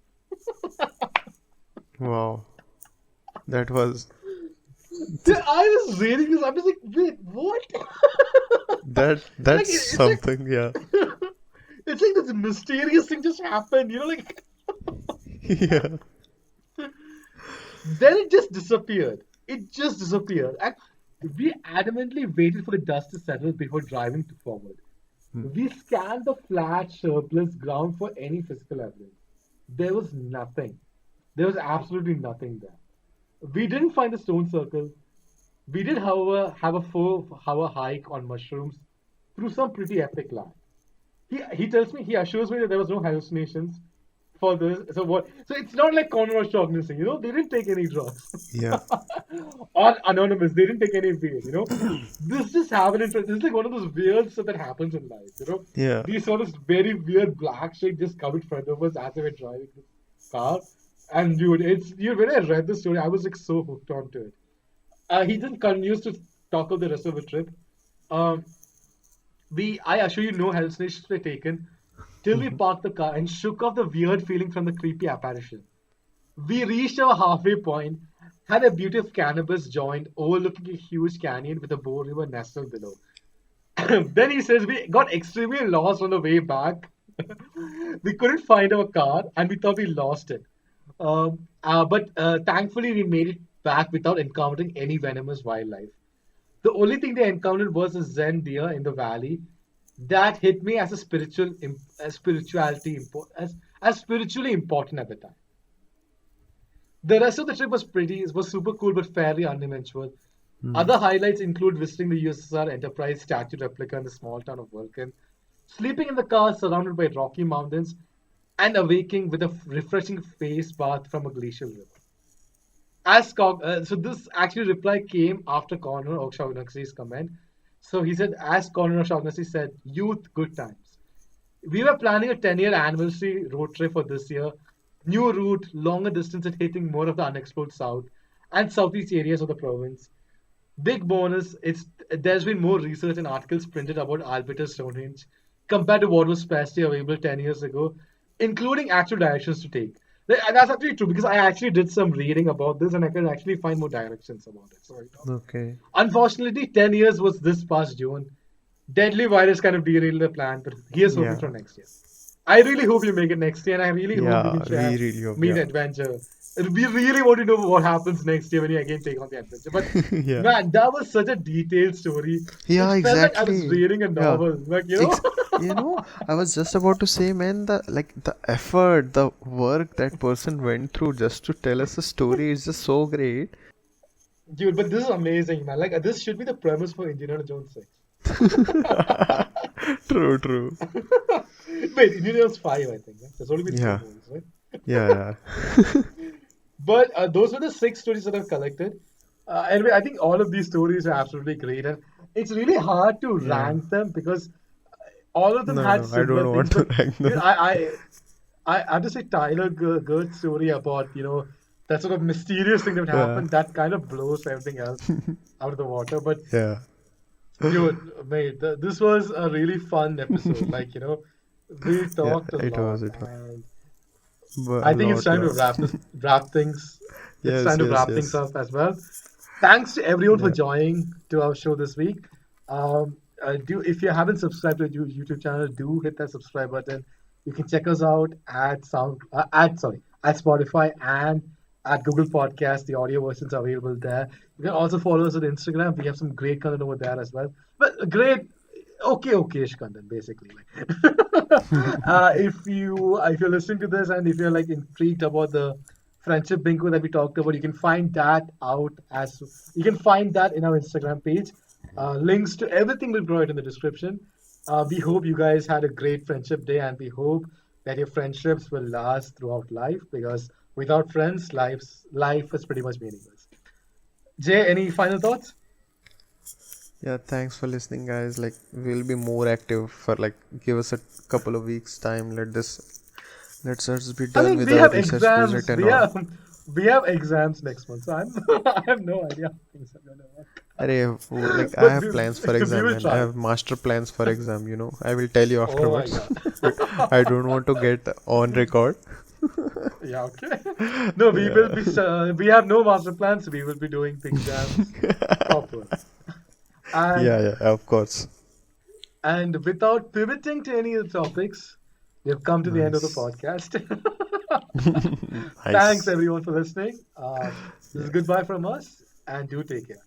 Wow. That was I was reading this, I was like, wait, what? that's It's like something, yeah. it's like this mysterious thing just happened, like Yeah. then it just disappeared. It just disappeared. And we adamantly waited for the dust to settle before driving forward. We scanned the flat, surplus ground for any physical evidence. There was nothing. There was absolutely nothing there. We didn't find the stone circle. We did, however, have a 4 hour hike on mushrooms through some pretty epic land. He assures me that there was no hallucinations for this. So what? So it's not like Connor or Shock missing. They didn't take any drugs. Yeah. Or anonymous, they didn't take any weed. This just happened. This is like one of those weird stuff that happens in life. Yeah. These sort of very weird black shit just come in front of us as we were driving this car. And dude, when I read the story, I was like so hooked onto it. He then continues to talk of the rest of the trip. Um, I assure you, no hallucinations were taken till we parked the car and shook off the weird feeling from the creepy apparition. We reached our halfway point, had a beautiful cannabis joint overlooking a huge canyon with a Bow River nestled below. Then he says we got extremely lost on the way back. We couldn't find our car and we thought we lost it. But thankfully, we made it back without encountering any venomous wildlife. The only thing they encountered was a Zen deer in the valley that hit me as a as spiritually important at the time. The rest of the trip was super cool but fairly uneventful. Other highlights include visiting the USSR Enterprise statue replica in the small town of Vulcan, sleeping in the car surrounded by rocky mountains, and awaking with a refreshing face bath from a glacial river. So this actually reply came after Connor O'Shaughnessy's comment. So he said, as Connor O'Shaughnessy said, youth, good times. We were planning a 10-year anniversary road trip for this year. New route, longer distance, and hitting more of the unexplored south and southeast areas of the province. Big bonus, there's been more research and articles printed about Alberta Stonehenge compared to what was sparsely available 10 years ago, including actual directions to take. And that's actually true because I actually did some reading about this and I could actually find more directions about it. Okay. Unfortunately, 10 years was this past June. Deadly virus kind of derailed the plan, but here's hoping Yeah. for next year. I really hope you make it next year, and I really hope you Yeah, can share we really hope. me Yeah. the adventure. We really want to know what happens next year when you again take on the adventure. But Yeah. man, that was such a detailed story. It Yeah, felt like I was exactly. reading a Yeah. novel. Like, Ex you know, I was just about to say, man, the effort, the work that person went through just to tell us a story is just so great. dude, but this is amazing, man. Like, this should be the premise for Indiana Jones 6. True, true. Wait, Indiana Jones 5, I think. Yeah? There's only been four Yeah, movies, right? yeah, But those were the six stories that I've collected. Anyway, I think all of these stories are absolutely great, and it's really hard to yeah. rank them because all of them No, had no, I similar don't things. want to But rank dude, them. I have to say Tyler Gert's story about that sort of mysterious thing that Yeah, happened that kind of blows everything else out of the water. But yeah, dude, mate, this was a really fun episode. Like we yeah. talked a lot, It was, and but I a think it's lot, time yeah. to wrap things. It's Yes, time to yes, wrap things yes. up as well. Thanks to everyone for Yeah, joining to our show this week. Do if you haven't subscribed to our YouTube channel, do hit that subscribe button. You can check us out at Spotify and at Google Podcast. The audio versions are available there. You can also follow us on Instagram. We have some great content over there as well. But great, okay-ish content basically. If you're listening to this and if you're like intrigued about the friendship bingo that we talked about, you can find that in our Instagram page. Links to everything will provide in the description. We hope you guys had a great friendship day, and we hope that your friendships will last throughout life because without friends, life is pretty much meaningless. Jay, any final thoughts? yeah. Thanks for listening, guys. Like, we'll be more active for like, give us a couple of weeks time. Let us be I done mean, with our research project exams. and all. We have exams next month, so I have no idea how things are gonna work. Like I But have plans for we exam, will man. I try. have master plans for exam, you know. I will tell you Oh my afterwards. But god. I don't want to get on record. Yeah, okay. No, Yeah. we have no master plans. We will be doing the exams proper. And Yeah, yeah, of course. without pivoting to any of the topics, we have come to the end of the Nice. podcast. Thanks Nice. everyone for listening. This is Yeah. goodbye from us, and do take care.